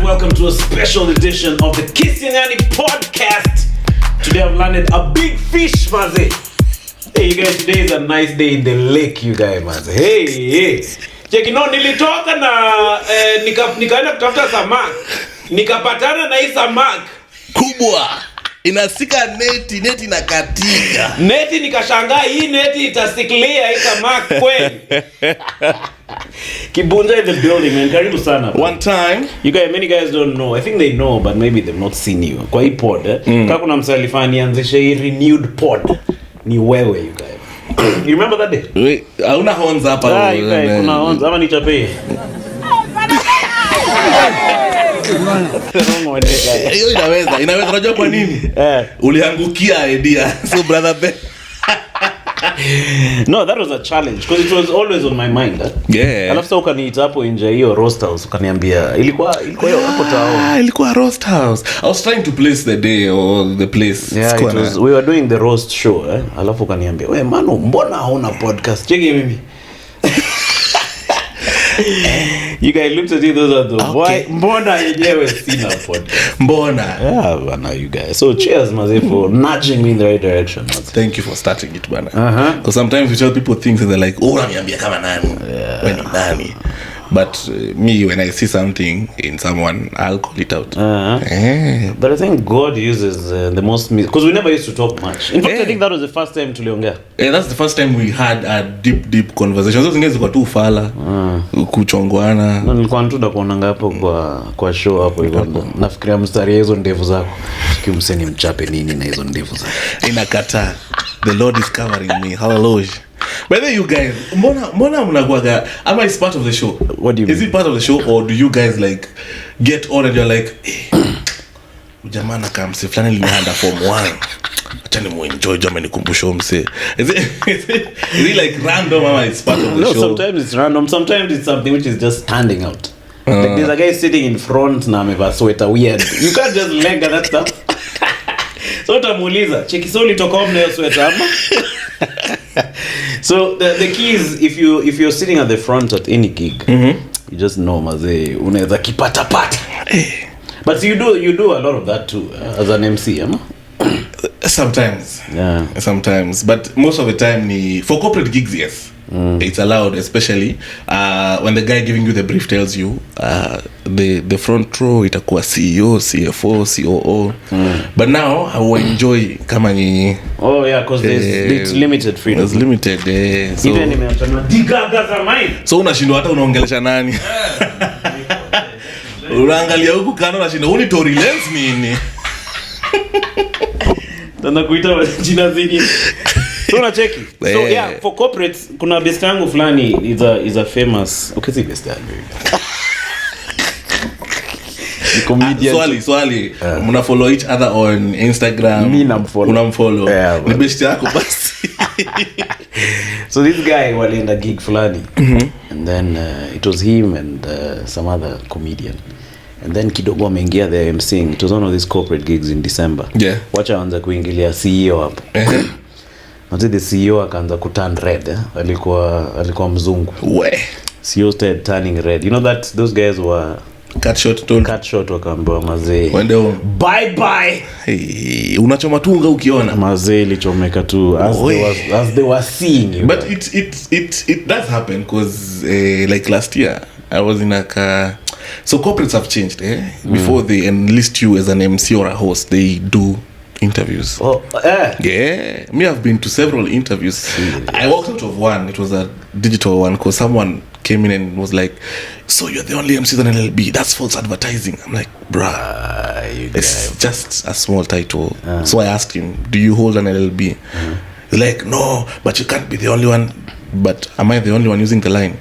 welcome to a special edition of the Kibunjah podcast. Today I've landed a big fish, maze. Hey, you guys, today is a nice day in the lake, you guys, maze. Hey. Check, nilitoka na nikaenda kutafuta samaki. Nikapatana na hii samaki kubwa. Inasika neti nakatika. Neti nikashangaa hii neti itasikilia hii samaki kweli. Kibunjah in the building, man. Karibu sana. One time, many guys don't know. I think they know, but maybe they've not seen you. Kwa hii pod, kama kuna msalifani anzisha hii renewed pod. Ni wewe, you guys. You remember that day? Hauna horns hapa. Kuna horns. Ama nichape. Hiyo inaweza unajua kwa nini? Uliangukia idea. So brother Ben. No, that was a challenge because it was always on my mind. Yeah. Alafu sasa ukaniita hapo nje hiyo roast house ukaniambia ilikuwa hiyo hapo tao. Ilikuwa roast house. I was trying to place the day or the place. Yeah, it was, we were doing the roast show, Alafu ukaniambia, "Wewe mano, mbona hauna podcast?" Cheki mimi. You guys looked at it those are the why mbona yenyewe sina podcast. Mbona? Yeah, bana, you guys. So cheers maze for nudging me in the right direction. Thank you for starting it, bana. Because sometimes we tell people things and they're like, "Oh, unaniambia kama nani?" When ni nani? But me, when I see something in someone, I'll call it out. But I think God uses the most because we never used to talk much. In fact, I think that was the first time tuliongea. Yeah, that's the first time we had a deep conversation. Those things got too fala, kuchongwana. Na nilikuwa ntuda kuonanga hapo kwa show hapo hivyo. Nafikiria mstari hizo ndevu zako. Kimseni mchape nini na hizo ndevu zako. Inakata. The Lord is covering me. Hallelujah. By the way, you guys, mbona mnakuaga ama is part of the show? What do you mean? Is it part of the show or do you guys like get on and you're like, jamaa na kamsi flani limeanda form 1. Acha ni muenjoy jamaa nikumbusho mse. Is it like random or it's part of the show? No, sometimes it's random. Sometimes it's something which is just standing out. Like there's a guy sitting in front na amevaa sweater weird. You can't just lenga that stuff. So utamuuliza, cheki so ulitoka home na hiyo sweater ama? So the key is if you're sitting at the front at any gig, you just know maze unaweza kipata pata. But you do a lot of that too as an MC, am? Sometimes. Yeah. Sometimes, but most of the time for corporate gigs, yes. It's allowed, especially when the guy giving you the brief tells you the front row itakuwa CEO, CFO, COO. But now I will enjoy kama ni because it's limited freedom. It's limited. So even nimeachana digaga za mine. So unashindwa hata unaongelesha nani? Unaangalia huku kana unashindwa uni lens nini? Tanda kuita jina zingine. So unacheki. So yeah, for corporates kuna best yangu fulani is a famous. Okay, si best yangu. The comedian. Swali. Mna follow each other on Instagram. Mimi namfollow. Unamfollow. Ni best yako basi. So this guy walienda gig fulani. And then it was him and some other comedian. And then kidogo ameingia the emceeing. It was one of these corporate gigs in December. Yeah. Wacha anza kuingilia CEO hapo. Until the CEO akaanza kuturn red. Alikuwa mzungu. CEO started turning red. You know that those guys were cut short wakaambiwa mazee. Wende bye. Hey, unachoma tunga ukiona. Mazee ilichomeka tu as they were seeing you. But it does happen because like last year I was in so corporates have changed, before they enlist you as an MC or a host, they do interviews. Yeah, me I've been to several interviews. I walked out of one. It was a digital one because someone came in and was like, "So you're the only MC on LLB? That's false advertising." I'm like, "Bruh, it's just a small title." So I asked him, "Do you hold an LLB?" He's like, "No, but you can't be the only one." But am I the only one using the line?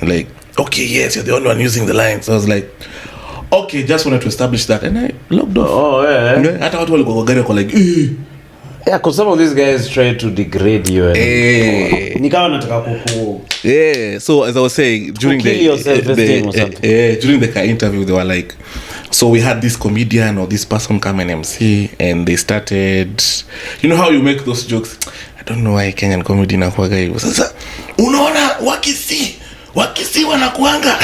Like, okay, yes, you're the only one using the line. So I was like, okay, just wanted to establish that, and I logged off. Hata watu walikuwa kwa gari wako like, Yeah, because some of these guys try to degrade you. Ni kama nataka kuku. Yeah, so as I was saying, during the interview, they were like, so we had this comedian or this person come and MC, and they started, you know how you make those jokes? I don't know why Kenyan comedy inakuwaga hivyo. Sasa unaona wakisi wanakuanga.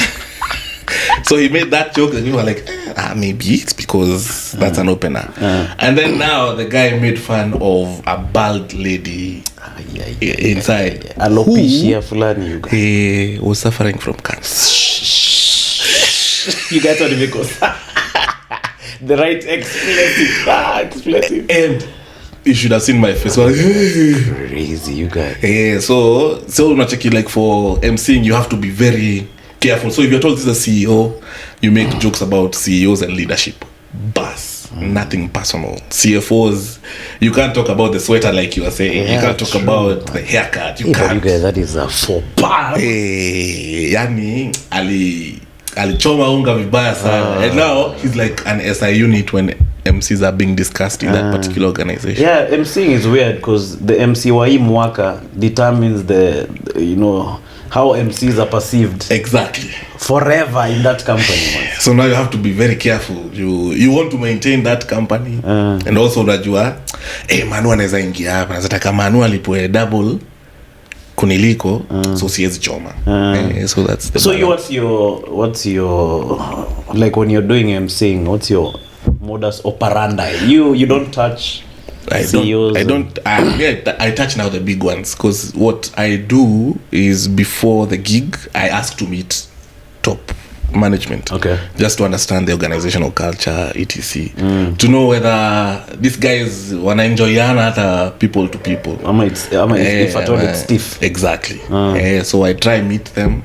So he made that joke and you were like, maybe it's because that's an opener. And then now the guy made fun of a bald lady inside. Alopecia fulani you guys. He was suffering from cancer. You guys want to make us the right expletive. And you should have seen my face. Crazy, you guys. Yeah, so unacheki, like for emceeing you have to be very careful. So if you're told this is a CEO, you make jokes about CEOs and leadership. Bas, nothing personal. CFOs, you can't talk about the sweater like you are saying. You can't talk about the haircut. You can't. You guys, that is a faux pas. Yani alichoma unga vibaya sana. And now he's like an SI unit when MCs are being discussed in that particular organization. Yeah, emceeing is weird because the MC wa hii mwaka determines the how MCs are perceived. Exactly. Forever in that company. So now you have to be very careful. You want to maintain that company. And also unajua Manu anaweza ingia hapa. Nataka Manu alipoe double kuniliko so siwezi choma. So that's the what's your like when you're doing emceeing, what's your modus operandi? You don't touch CEOs. I touch now the big ones because what I do is before the gig I ask to meet top management, just to understand the organizational culture, etc. To know whether these guys wanna enjoyana hata people to people. If at all it's stiff. Exactly. So I try meet them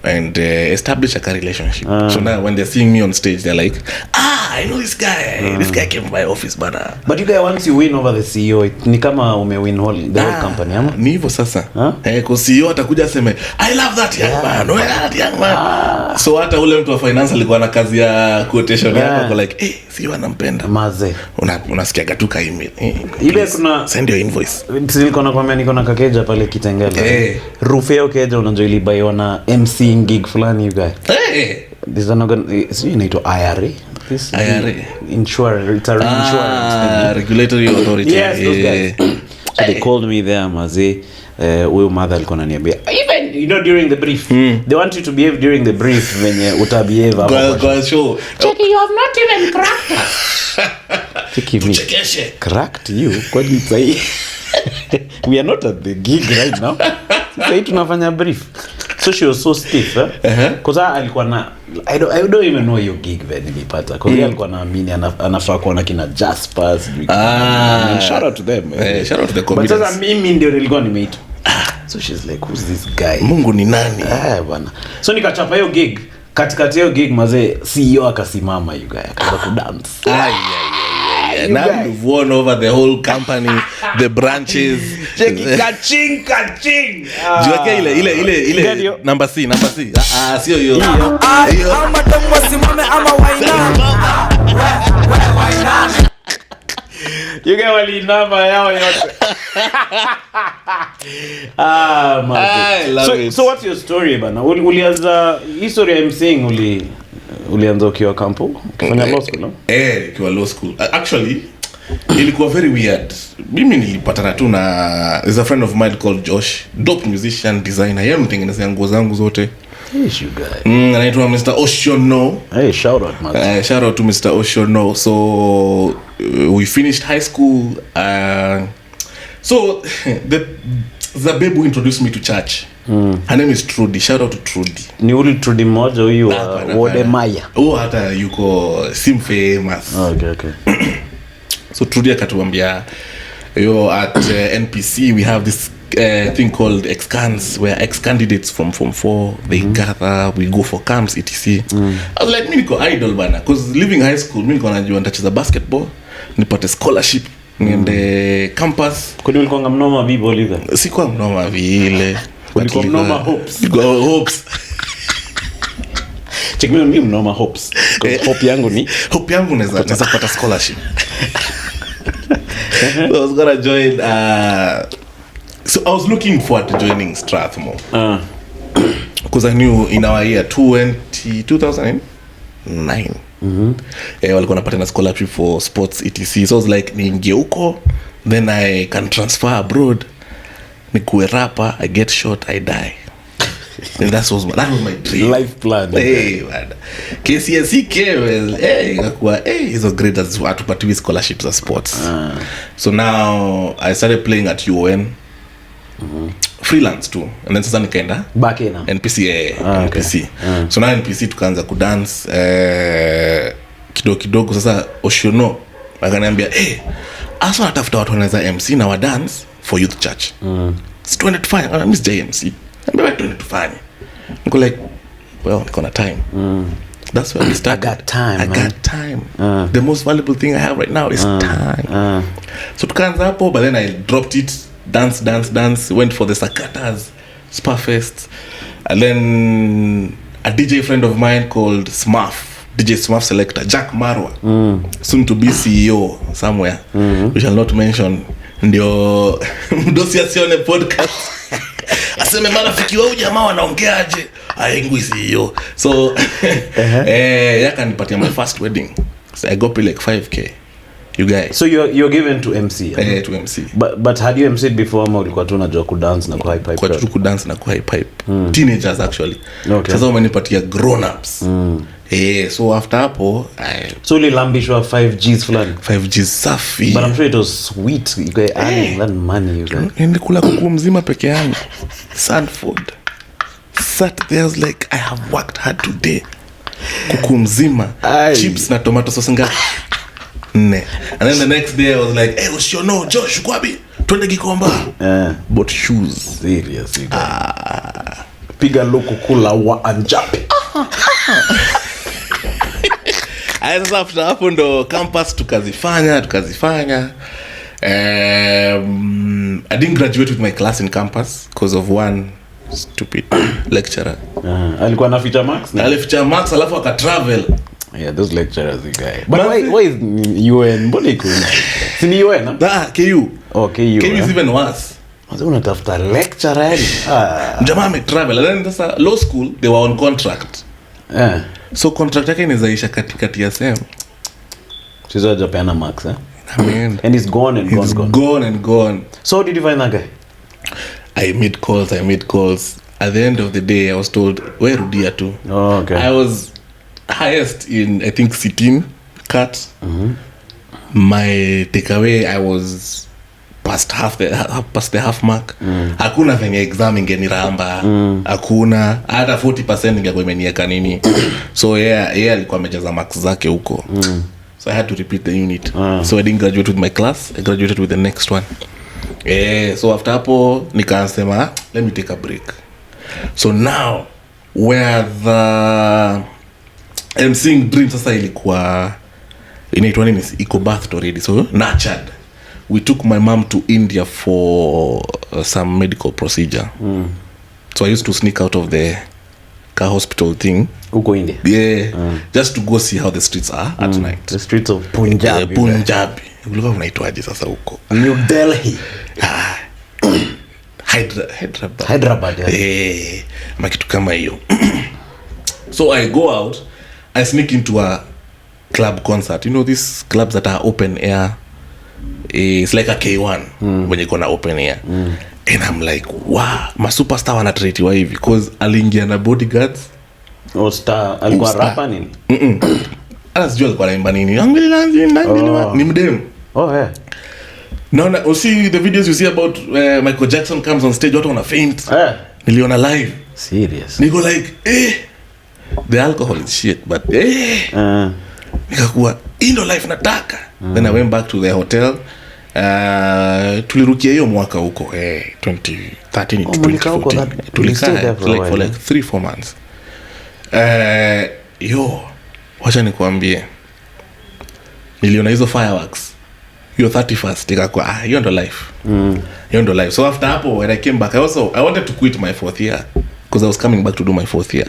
and establish a relationship. So now when they're seeing me on stage, they're like, I know this guy. This guy came to my office, bana. But you guys, once you win over the CEO, ni kama umewin the whole company, ama? Ni hivyo sasa. Kwa CEO atakuja seme, I love that young man. Oh, that young man. So hata ule mtu wa finance alikuwa na kazi ya quotation yako kwa like, CEO anampenda. Maze. Unasikia gatuka email. Ile kuna send your invoice. Niko na kwambia niko na kakeja pale Kitengela. Rufeo keja unajua ilibaiwa na MC gig fulani you guys. This is not inaitwa IRA. This IRA insurance, it's insurance regulatory authority. Yes, those guys. So they called me there maze. Huyo mother alikuwa ananiambia even during the brief they want you to behave during the brief when utabehave hapo kwa show. Check, you have not even cracked us. Check me. Cracked you? Kwa nini sai? We are not at the gig right now. Sasa tunafanya brief. So she was so stiff, because alikuwa na I don't even know your gig when nilipata because alikuwa naamini anafaa kuona kina Jaspers. Shout out to them. Shout out to the comedians. But sasa mimi ndio nilikuwa nimeita. So she's like, who's this guy? Mungu ni nani? Bwana. So nikachapa hiyo gig. Katikati hiyo gig maze CEO akasimama you guy akaanza kudance. Now you've won over the whole company, the branches. Kaching. Jiweke ile number C. Sio hiyo. Ama domo simame ama wainama. You guys walinama yao yote. So what's your story bana? Ulianza history I'm saying ulianza ukiwa kampo kufanya law school, no? Ukiwa law school. Actually ilikuwa very weird. Mimi nilipatana tu na there's a friend of mine called Josh, dope musician, designer. Yeye mtengenezea nguo zangu zote. Yes, you guys. Anaitwa Mr. Oshono. Hey, shout out man. Shout out to Mr. Oshono. So we finished high school. So the babe who introduced me to church. Her name is Trudy. Shout out to Trudy. Ni uli Trudy moja huyu Wodemaya. Hata yuko sim famous. Okay. So Trudy akatuambia at NPC we have this thing called ex-cans where ex-candidates from Form 4 they gather, we go for camps etc. I was like mimi niko idol bana because leaving high school mimi niko najua nitacheza basketball nipate scholarship niende campus. Kwani ulikuwa mnoma bibo liga? Sikuwa mnoma vile. Ulikuwa mnoma hopes. Hopes. Check me ni mnoma hopes. Hope yangu naweza pata scholarship. So I was gonna join so I was looking forward to joining Strathmore. Because I knew in our year 2009 walikuwa napata scholarship for sports etc. So I was like niingie huko then I can transfer abroad, nikuwe rapper, I get shot, I die. And that was my dream. Life plan. Hey, man. KCSE came, ikakuwa, hizo grades hatupatiwi scholarships za sports. So now I started playing at UON. Freelance too. And then sasa nikaenda back in NPC. NPC. So now NPC tukaanza kudance kidogo sasa Oshono akaniambia asa natafuta watu wanaweza MC na wa dance for youth church. It's 25. I miss JMC. Maybe 25. Niko like, well, niko na time. That's where we started. I got time. The most valuable thing I have right now is time. So tukaanza hapo, but then I dropped it. Dance. Went for the Sakatas, Spafest. And then a DJ friend of mine called Smurf, DJ Smurf selector, Jack Marwa, soon to be CEO somewhere. We shall not mention. Ndio mdosi asione podcast. Aseme marafiki wao jamaa wanaongeaje? Aingui CEO. So yakanipatia my first wedding. So I got paid like 5k. You guys. So you're given to MC. To MC. But had you MC'd before ama ulikuwa tu unajua ku dance na ku high pipe? Kwa tu ku dance na ku high pipe. Teenagers actually. Okay. Sasa wamenipatia grown ups. So after hapo so ulilambishwa 5Gs fulani. 5Gs safi. But I'm sure it was sweet. You guys earning that money you guys. Nilikula kuku mzima peke yangu. Sad food. Sat there, I was like, I have worked hard today. Kuku mzima. Chips na tomato sauce ngapi? And then the next day I was like, hey, Oshono, Josh, Kwabi, twende Gikomba. Bought shoes. Serious, you guys. Piga loko kula wa anjapi. Sasa after hapo ndo campus tukazifanya. I didn't graduate with my class in campus because of one stupid lecturer. Alikuwa na feature marks? Feature marks alafu akatravel. Yeah, those lecturers, you guys. But why is UN? Mbona iko na? Si ni UN? KU. Oh, KU. KU is even worse. Sasa unatafuta lecturer yani. Jamaa ametravel. And then sasa law school they were on contract. So contract yake inaisha katikati ya sem. Sisi hajapeana marks I mean, and it's gone and gone. So how did you find that guy? I made calls. At the end of the day I was told where rudia tu. Oh, okay. I was highest in I think 16 cut. My takeaway I was past the half mark. Hakuna venye exam ingeniramba. Hakuna hata 40% ingekuwa imenieka nini. So yeah alikuwa amejaza marks zake huko. So I had to repeat the unit. So I didn't graduate with my class. I graduated with the next one. So after hapo nikasema let me take a break. So now where the emceeing dream sasa ilikuwa inaitwa nini, iko birthed already, so nurtured. We took my mom to India for some medical procedure. So I used to sneak out of the car hospital thing huko India, just to go see how the streets are at night. The streets of Punjab. Ulikuwa unaitwaje sasa huko? New Delhi. Hyderabad. Makitu kama hiyo. So I go out, I sneak into a club concert. You know these clubs that are open air. It's like a K1 when you gonna open air. And I'm like, wow, my superstar wanatretiwa hivi because aliingia na bodyguards. Oh, star alikuwa rapper nini? Ana sijui alikuwa anaimba nini. Ni mdem. Oh yeah. Now you see the videos you see about Michael Jackson comes on stage, watu wana faint. Niliona live. Serious. Niko like, the alcohol is shit, but nikakuwa indo life nataka. Then I went back to the hotel. Tulirukia hiyo mwaka huko 2013 to 2014. Tulikaa for like 3-4 months. Wacha nikuambie, niliona hizo fireworks hiyo 31st ikakuwa hiyo ndo life. So after hapo when I came back I wanted to quit my 4th year because I was coming back to do my 4th year.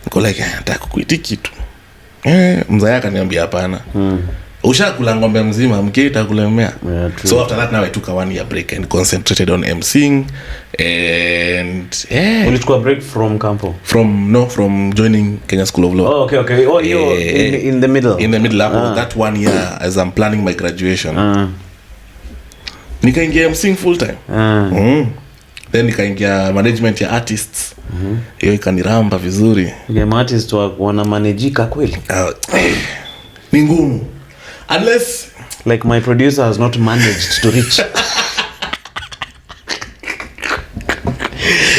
Niko like nataka kuquit kitu. Mzee akaniambia hapana. Ushakula ngombe mzima mketa kulemea. So after that now I took a 1 year break and concentrated on emceeing and Ulitook a break from campo? From joining Kenya School of Law. Oh, okay. Oh, you're in the middle. In the middle of that 1 year as I'm planning my graduation. Nikaingia emceeing full time. then nikaingia management ya artists. Hiyo ikaniramba vizuri. Game artist wana managika kweli? Ni ngumu. Unless like my producer has not managed to reach.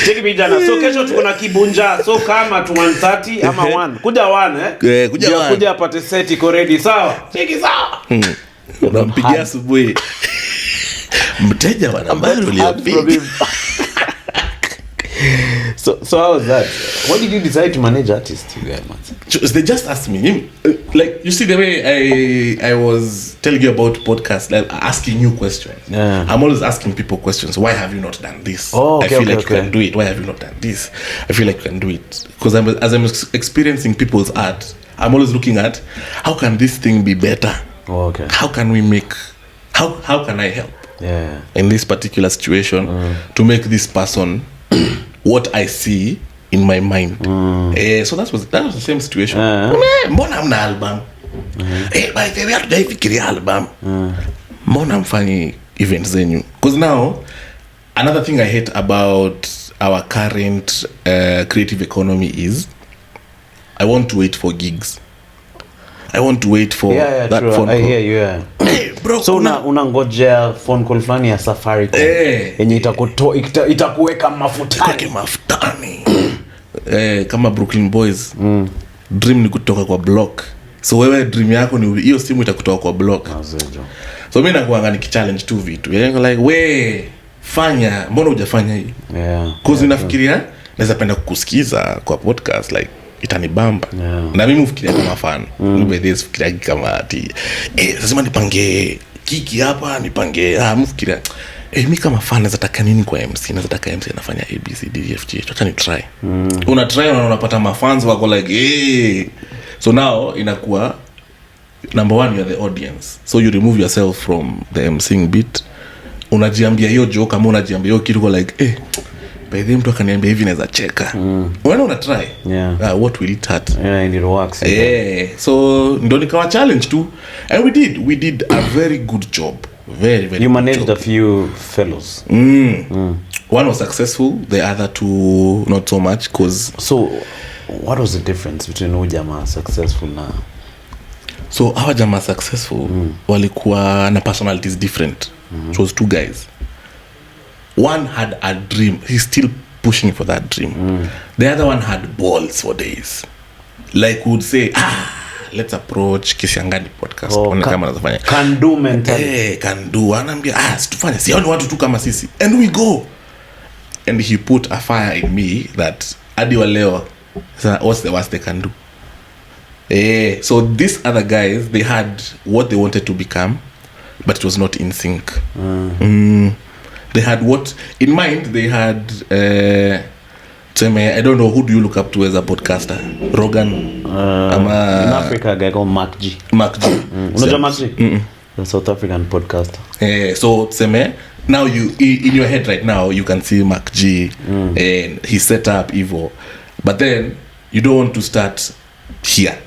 Take me jana. So kesho tuko na Kibunjah. So kama 1:30 ama 1. Kuja 1 kuja apate set iko ready sawa? Cheki sawa. Unampigia asubuhi. Mteja wa nambari uliyopiga. So how was that? Why did you decide to manage artists, you guys? They just asked me, like, you see the way I was telling you about podcasts, like asking you questions. Yeah. I'm always asking people questions. Why have you not done this? Oh, okay, I feel okay, like you can do it. Why have you not done this? I feel like you can do it. Because as I'm experiencing people's art, I'm always looking at how can this thing be better? Oh, okay. How can we make? How can I help? Yeah. In this particular situation to make this person what I see in my mind. So that was the same situation. Mbona mna album? By the way, hatujaifikiria album. Mbona mfanyi events zenyu? Because now another thing I hate about our current creative economy is I want to wait for gigs. I want to wait for that true. phone call. I hear you. Yeah. Hey, bro, so unangojea phone call flani ya Safaricom yenye itakuweka mafutani. Kama Brooklyn Boys. Dream ni kutoka kwa block. So wewe dream yako ni hiyo simu itakutoka kwa block. So mimi nakuanga nikichallenge tu vitu. Like we fanya, mbona hujafanya hii? Cause nafikiria naweza penda kukusikiza kwa podcast like itanibamba. Na mimi ufikiria kama fan. Nibede fikiria kama ati lazima nipange kiki hapa, nipange mfikiria mimi kama fan naweza taka nini kwa MC? Naweza taka MC anafanya ABCDEFG. Acha ni try. Una try na unapata mafans wako like so now inakuwa number 1 you're the audience. So you remove yourself from the MCing bit. Unajiambia hiyo joke kama unajiambia hiyo kitu like by the mtu akaniambia hivi naweza cheka. Wewe una try. What will it hurt? And it works. So ndo nikawa challenge too. And we did a very good job. Very you managed a few fellows. One was successful, the other two not so much. So what was the difference between Ujama successful na? So our Jama successful walikuwa na personalities different. It was 2 guys. One had a dream. He's still pushing for that dream. The other one had balls for days. Like would say, let's approach Kisiangani podcast. Can do mentality. Can do. Anaambia, situfanya. Sioni watu tu kama sisi. And we go. And he put a fire in me that hadi wa leo, what's the worst they can do? So these other guys, they had what they wanted to become, but it was not in sync. They had what in mind. They had I don't know, who do you look up to as a podcaster? Rogan. In Africa, a guy called Mark G. Unajua Mark G? The South African podcaster. So now you in your head right now you can see Mark G and he set up Evo, but then you don't want to start here.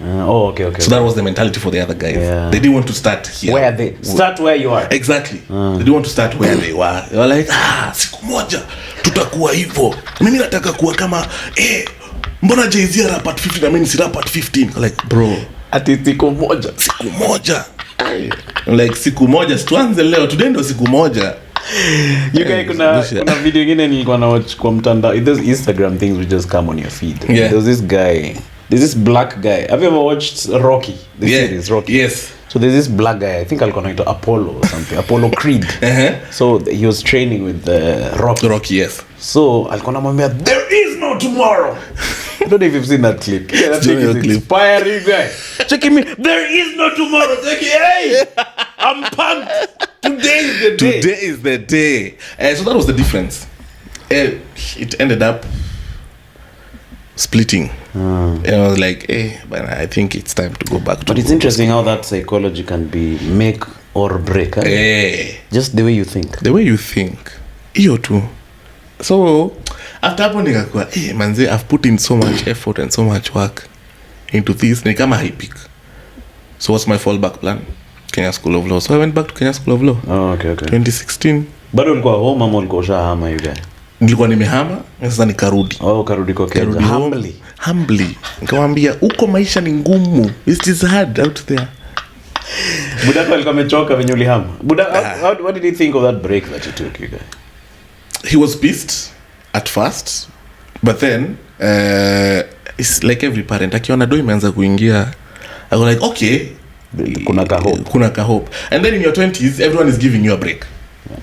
Okay. So that was the mentality for the other guys. They didn't want to start here. Where they start where you are. Exactly. They didn't want to start where they were. They were like, siku moja tutakuwa hivyo. Mimi nataka kuwa kama mbona Jay-Z rap at 15 na mimi si rap at 15. Like bro, ati siku moja. Like siku moja tuanze leo, today ndo siku moja. You guys kuna video nyingine nilikuwa na watch kwa mtandao. Those Instagram things will just come on your feed. There's this black guy. Have you ever watched Rocky? The series Rocky. Yes. So there's this black guy. I think I'll connect to Apollo or something. Apollo Creed. So he was training with Rocky. Yes. So I'll mwambia, there is no tomorrow. I don't know if you've seen that clip. Yeah, that thing is inspiring, guy. Checking me. There is no tomorrow. Hey, I'm pumped. Today is the day. So that was the difference. It ended up splitting. And I was like, but I think it's time to go back to. But it's interesting how that psychology can be make or break. Just the way you think. Hiyo tu. So after hapo nikakuwa manze, I've put in so much effort and so much work into this, ni kama high peak. So what's my fallback plan? Kenya School of Law. So I went back to Kenya School of Law. 2016 Bado ulikuwa home ama ulikuwa ushahama you guy? Nilikuwa nimehama sasa nikarudi. Karudi kwa Kenya. Humbly. Nikamwambia uko maisha ni ngumu. It is hard out there. Budako alikuwa amechoka venye ulihama. What did he think of that break that you took you guy? He was pissed at first, but then it's like every parent akiona do imeanza kuingia I was like okay, kuna ka hope. And then in your 20s everyone is giving you a break.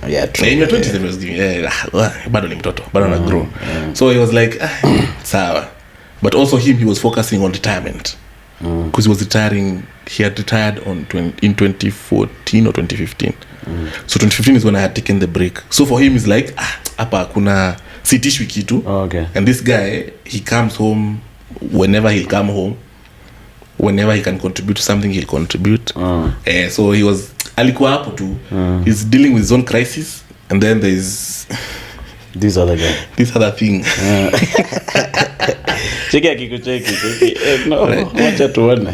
Yeah, true. In your 20s everyone is giving bado ni mtoto, bado na grow. So he was like sawa. But also he was focusing on retirement. Because he was retiring. He had retired in 2014 or 2015. So 2015 is when I had taken the break. So for him it's like hapa kuna sitishwi kitu. Okay. And this guy, he comes home whenever he'll come home, whenever he can contribute to something he'll contribute. So he was alikuwa hapo tu. He's dealing with his own crisis, and then there's this other guy, this other thing. Cheki akikucheki no, wacha tuone.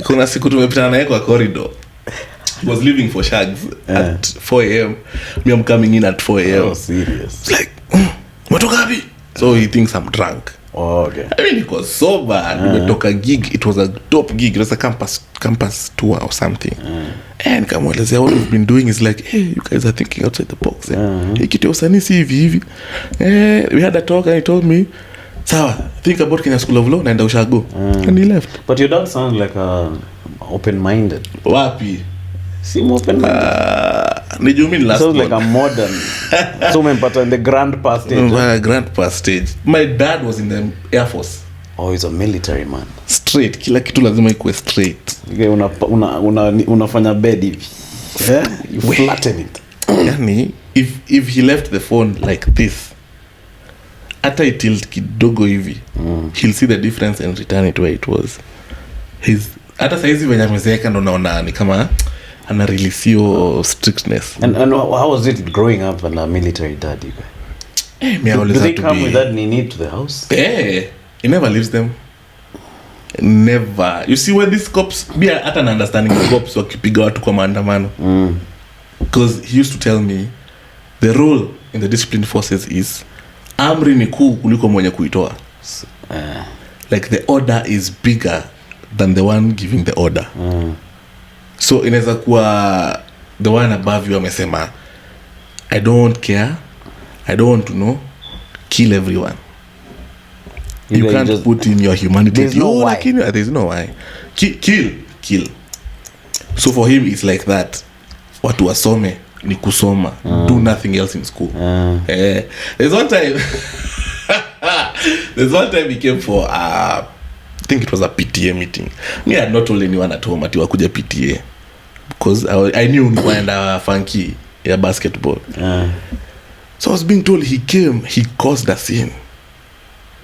Kuna siku tumepitana naye kwa corridor. He was leaving for shags at 4 a.m. Me, I'm coming in at 4 a.m. Oh, serious. It's like, umetoka wapi? So he thinks I'm drunk. Oh, okay. I mean, it was so bad. Nimetoka gig. It was a dope gig. It was a campus tour or something. And kamwelezea what we've been doing is like, hey, you guys are thinking outside the box. Hey, kitu usani si hivi. We had a talk and he told me, sawa, think about Kenya School of Law, naenda ushago. And he left. But your dad sounds like open-minded. Wapi? Seem open-minded. Nijumi last sounds like a modern. So umempata in the grandpa stage. Grandpa stage. My dad was in the Air Force. Oh, he's a military man. Straight. Kila kitu lazima ikuwe straight. Unafanya bed hivi. Yeah? You flatten it. Yani, if he left the phone like this, hata itilt kidogo hivi, he'll see the difference and return it where it was. Hata saizi venye amezeeka ndo naona ni kama ana release your strictness. And how was it growing up and a military dad? Do they come with that need to the house? He never leaves them. Never. You see where these cops be at an understanding of cops wakipiga watu kwa maandamano. Because he used to tell me the role in the disciplined forces is amri ni kuu kuliko mwenye kuitoa. Like the order is bigger than the one giving the order. So inaweza kuwa the one above you amesema I don't care, I don't want to know, kill everyone. You can't just put in your humanity. There's no why. There's no why. Kill. So for him it's like that. Watu wasome ni kusoma. Do nothing else in school. There's one time he came for I think it was a PTA meeting. Me, I had not told anyone at home ati wakuja PTA because I knew nilikuwa funky ya basketball. So I was being told he came, he caused a scene.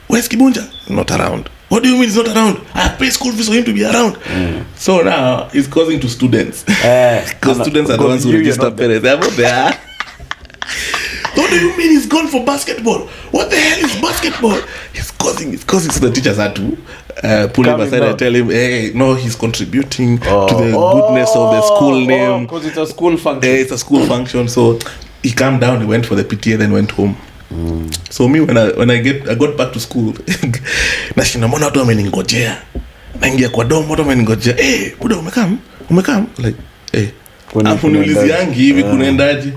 Where's Kibunjah? Not around. What do you mean he's not around? I pay school fees for him to be around. So now he's causing to students. Because students are the ones who register parents. They're not there. What do you mean he's gone for basketball? What the hell is basketball? He's causing. So the teachers had to pull him aside and tell him, hey, no, he's contributing to the goodness of the school name. Because it's a school function. It's a school function. So he calmed down, he went for the PTA, then went home. So me, when I got back to school, nashinda mbona watu wameningojea. Naingia kwa dom, watu wameningojea. Buda umekam? Like, hapo niuliziangi hivi kunaendaje?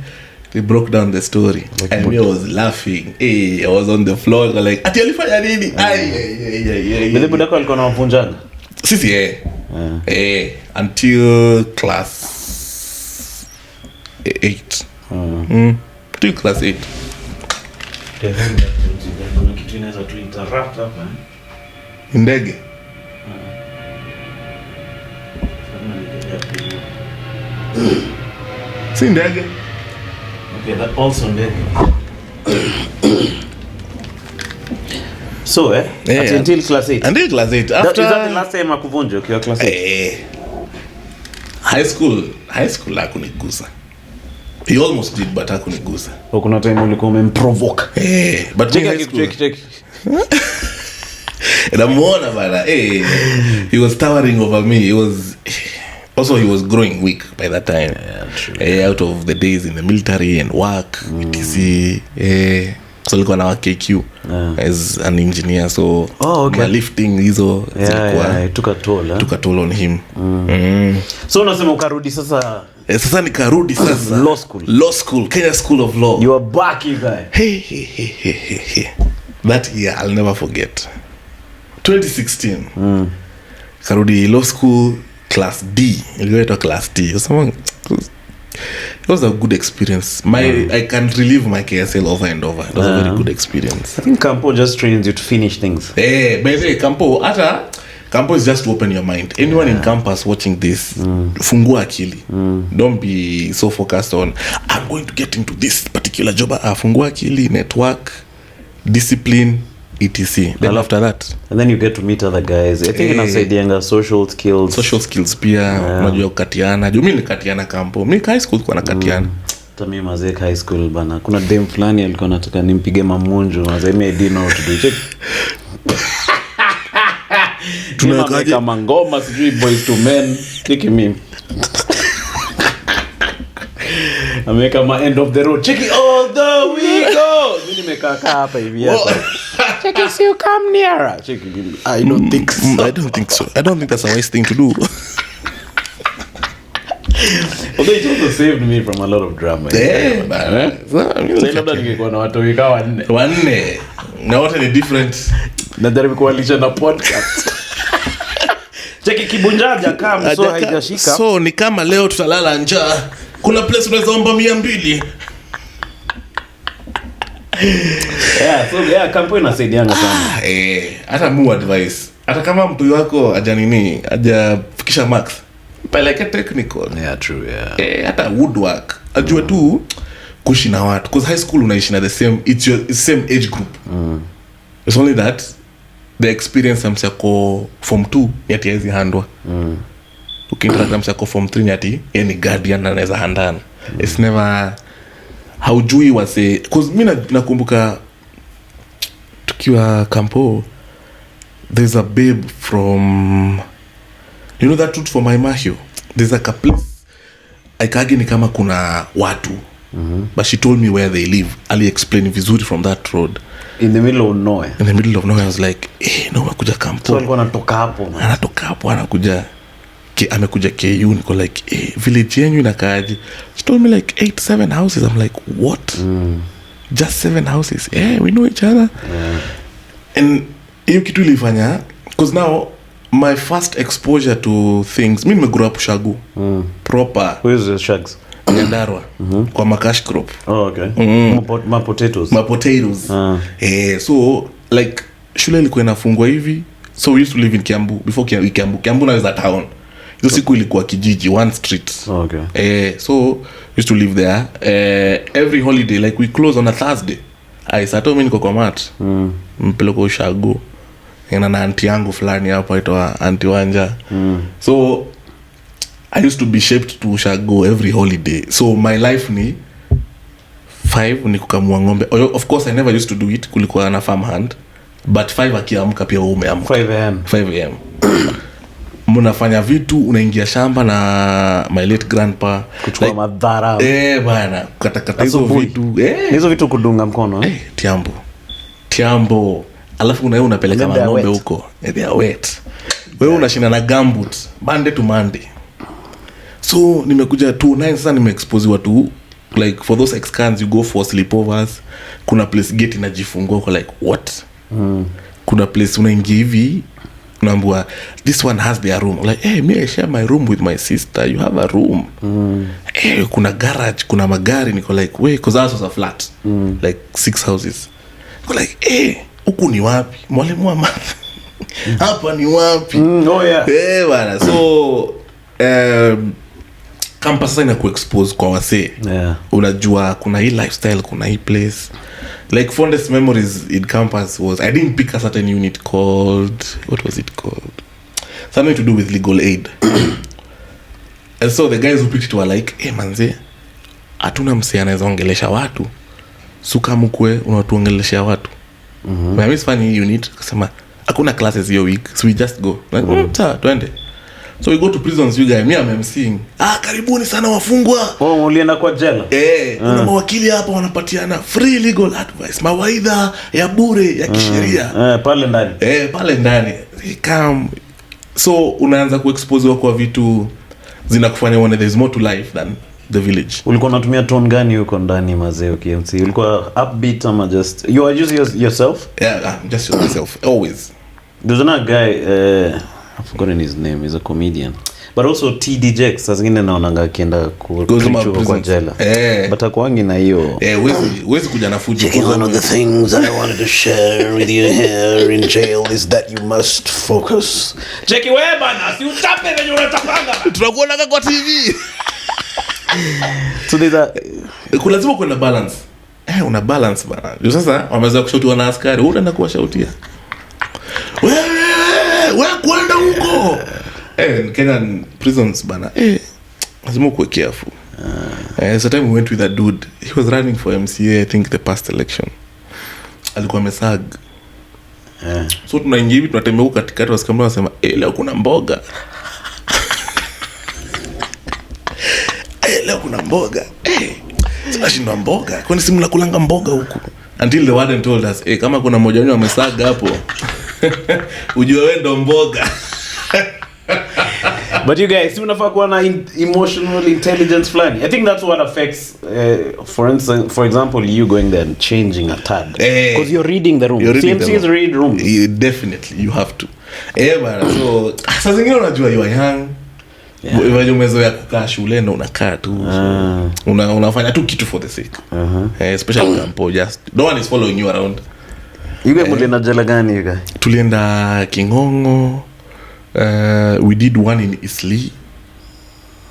They broke down the story. Like, and me, I was laughing. I was on the floor like, ati alifanya nini? Bile budako alikuwa anawapunjanga? Sisi until class 8. Until class 8. Kuna kitu inaweza tu interrupt hapa. Ndege. Si ndege. Okay, that also ndege. So until class 8. Until class 8. After is that the last time akuvunja ukiwa class 8? High school hakunigusa. He almost did, but hakunigusa. Kuna time ulikuwa umemprovoke. But check. And I'm one about he was towering over me. It was Also, he was growing weak by that time. Yeah, true. Out of the days in the military and work, etc. So alikuwa na KQ as an engineer, so lifting hizo zilikuwa took a toll on him. So unasema ukarudi sasa? Sasa nikarudi sasa law school, Kenya School of Law. You are back, you guy. Hey. That year I'll never forget. 2016. Karudi law school class D. Iliyoitwa class D. It was a good experience. I can relive my KSL over and over. It was a very good experience. I think Campo just trains you to finish things. By the way, Campo is just to open your mind. Anyone in campus watching this, fungua akili. Don't be so focused on I'm going to get into this particular job. Fungua akili, network, discipline, etc. Then after that, and then you get to meet other guys. I think inasaidianga social skills pia. Unajua kukatiana. Mimi nikatiana Campo. Mimi high school kwa nakatiana. Mimi mazee high school bana. Kuna dem fulani alikuwa anataka nimpige mamunjo. Mazee mimi didn't know what to do. Check. Tunakaje kama ngoma sijui boys to men. Cheki mimi. Ameka ma end of the road. Check it all the we go. Mimi nimekaa hapa hivi hapa. Check it, you come nearer. Check it. I don't think so. I don't think that's a wise thing to do. Although it also saved me from a lot of drama. Yeah, man. So labda ningekuwa na watu wika wanne. Na wote ni different. Na jaribu kuwalisha na podcast. Cheki Kibunjah kama so haijashika. So ni kama leo tutalala njaa. Kuna place unaweza omba 200. Campo inasaidianga sana. Hata mu advice. Hata kama mtu wako hajafikisha max, peleke technical. Yeah, true, hata woodwork. Ajue tu kuishi na watu. Because high school unaishi na the same age group. It's only that the experience msako form 2 yati hizi handwa. Ukiinteract msako form 3 yati any guardian anaweza handana. It's never haujui wase, because mimi nakumbuka tukiwa Campo, there's a babe from, you know that route for my mahio, there's like a place aikagi ni kama kuna watu, but she told me where they live. Ali explain vizuri from that road in the middle of nowhere. I was like, no, nakuja Campo. So alikuwa anatoka hapo anakuja amekuja KU. Niko like, village yenyu inakaaje? She told me like 8-7 houses. I'm like, what? Just 7 houses? We know each other. And hiyo kitu ilifanya, because now my first exposure to things, mimi nimegrow up Shagu. Proper. Who is the Shags? Nyandarua. Kwa makash crop. Oh, okay. Ma potatoes. So like shule ilikuwa inafungwa hivi. So we used to live in Kiambu. Before Kiambu now is a town. Hizo siku ilikuwa kijiji, one street. Okay. So we used to live there. Every holiday, like we close on a Thursday. Sato mimi niko kwa mat. Mpeleko Ushago. Na auntie yangu fulani hapo aitwa Auntie Wanja. So I used to be shaped to Ushago every holiday. So my life ni 5 ni kukamua ng'ombe. Of course I never used to do it. Kulikuwa na farm hand. But 5 akiamka pia umeamka. 5 am. Mnafanya vitu, unaingia shamba na my late grandpa kuchukua madhara. Bana, kukata hizo vitu. Hizo vitu kudunga mkono. Tiambo. Alafu unapeleka ng'ombe huko. They are wet. Wewe unashinda na gumboot Monday to Monday. So nimekuja 29 sasa nimeexpose watu like for those excans you go for sleepovers. Kuna place gate inajifungua kwa like what? Kuna place unaingia hivi unaambiwa this one has their room. Like me I share my room with my sister. You have a room. Kuna garage, kuna magari. Niko like wait, because ours was a flat. Like 6 houses. Niko like huku ni wapi? Mwalimu wa math. Hapa ni wapi? Bana. So campus sasa inakuexpose kwa wase. Unajua kuna hii lifestyle, kuna hii place. Like fondest memories in campus was I didn't pick a certain unit called, what was it called? Something to do with legal aid. And so the guys who picked it were like, manze, hatuna msee anaweza ongelesha watu. Suka mkwe unatuongelesha watu. Mimi sifanyi unit, akasema hakuna classes hiyo week, so we just go. Like, twende. So we go to prisons, you guys, me I'm emceeing. Karibuni sana wafungwa. Ulienda kwa jela? Kuna mawakili hapa wanapatiana free legal advice, mawaidha ya bure ya kisheria. Pale ndani. Pale ndani. Come. So unaanza kuexposewa kwa vitu zinakufanya uone there is more to life than the village. Ulikuwa unatumia tone gani huko ndani mazee KMC? Ulikuwa upbeat ama just you are just yourself? Yeah, just yourself always. There's another guy I've forgotten his name. He's a comedian. But also TD Jakes, sasa zingine naonanga akienda kwa jela. But akwangi na hiyo. Wezi kuja na fujo. One of the things that I wanted to share with you here in jail is that you must focus. Cheki wewe bana, si utape venye unatapanga. Tunakuona kwa TV. So there's a lazima kuwe na balance. Una balance bana. Sasa wameweza kushautiwa na askari, wewe unaenda kuwashautia. Wewe kwenda huko. Kenyan prisons bana. Lazima kuwe careful. So time we went with a dude. He was running for MCA, I think the past election. Alikuwa mesag. So tunaingia hivi tunatembea huko katikati, wasikamna wasema leo kuna mboga. Leo kuna mboga. Tunashinda mboga. Kwani si mnakulanga mboga huku? Until the warden told us, kama kuna mmoja wenu amesaga hapo, ujue wewe ndo mboga. But you guys, unafaa kuwa na emotional intelligence flani. I think that's what affects for example you going there and changing a tad. Because you're reading the room. CMCs read rooms. Definitely you have to. But so sasa zingine unajua you are young. Wewe umezoea kukaa shule na unakaa tu. Unafanya tu kitu for the sake. Especially campo, just no one is following you around. You guys mlienda jela gani you guys? Tulienda Kingongo. We did one in Isli.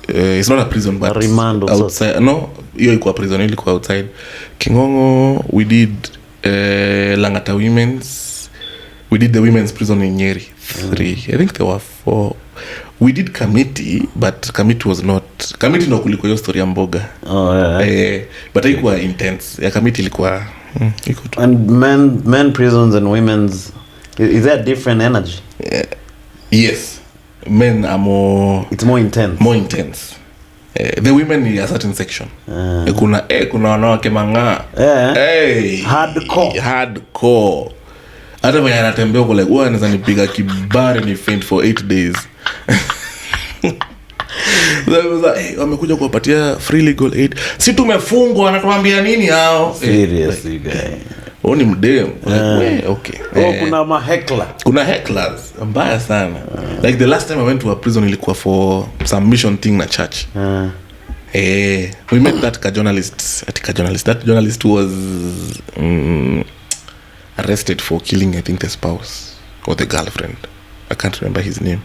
It's not a prison but outside. No, hiyo ilikuwa prison, ilikuwa outside. Kingongo, we did Langata Women's. We did the women's prison in Nyeri. 3. I think there were 4. We did Kamiti, but Kamiti was not. Kamiti ndo kuliko hiyo story ya mboga. But haikuwa intense. Ya Kamiti ilikuwa And men prisons and women's, is there a different energy? Yes. Men are more. It's more intense. More intense. The women in a certain section. Kuna wanawake manga. Hardcore. Hata mwenye anatembea uko like, anaweza nipiga kibare ni faint for 8 days. Wamekuja kuwapatia free legal aid. Si tumefungwa, wanatuambia nini hao? Seriously guy. Ni mdem. Okay. Kuna hecklers. Mbaya sana. Like the last time I went to a prison ilikuwa for some mission thing na church. We met that journalist. That journalist was arrested for killing, I think, the spouse or the girlfriend. I can't remember his name.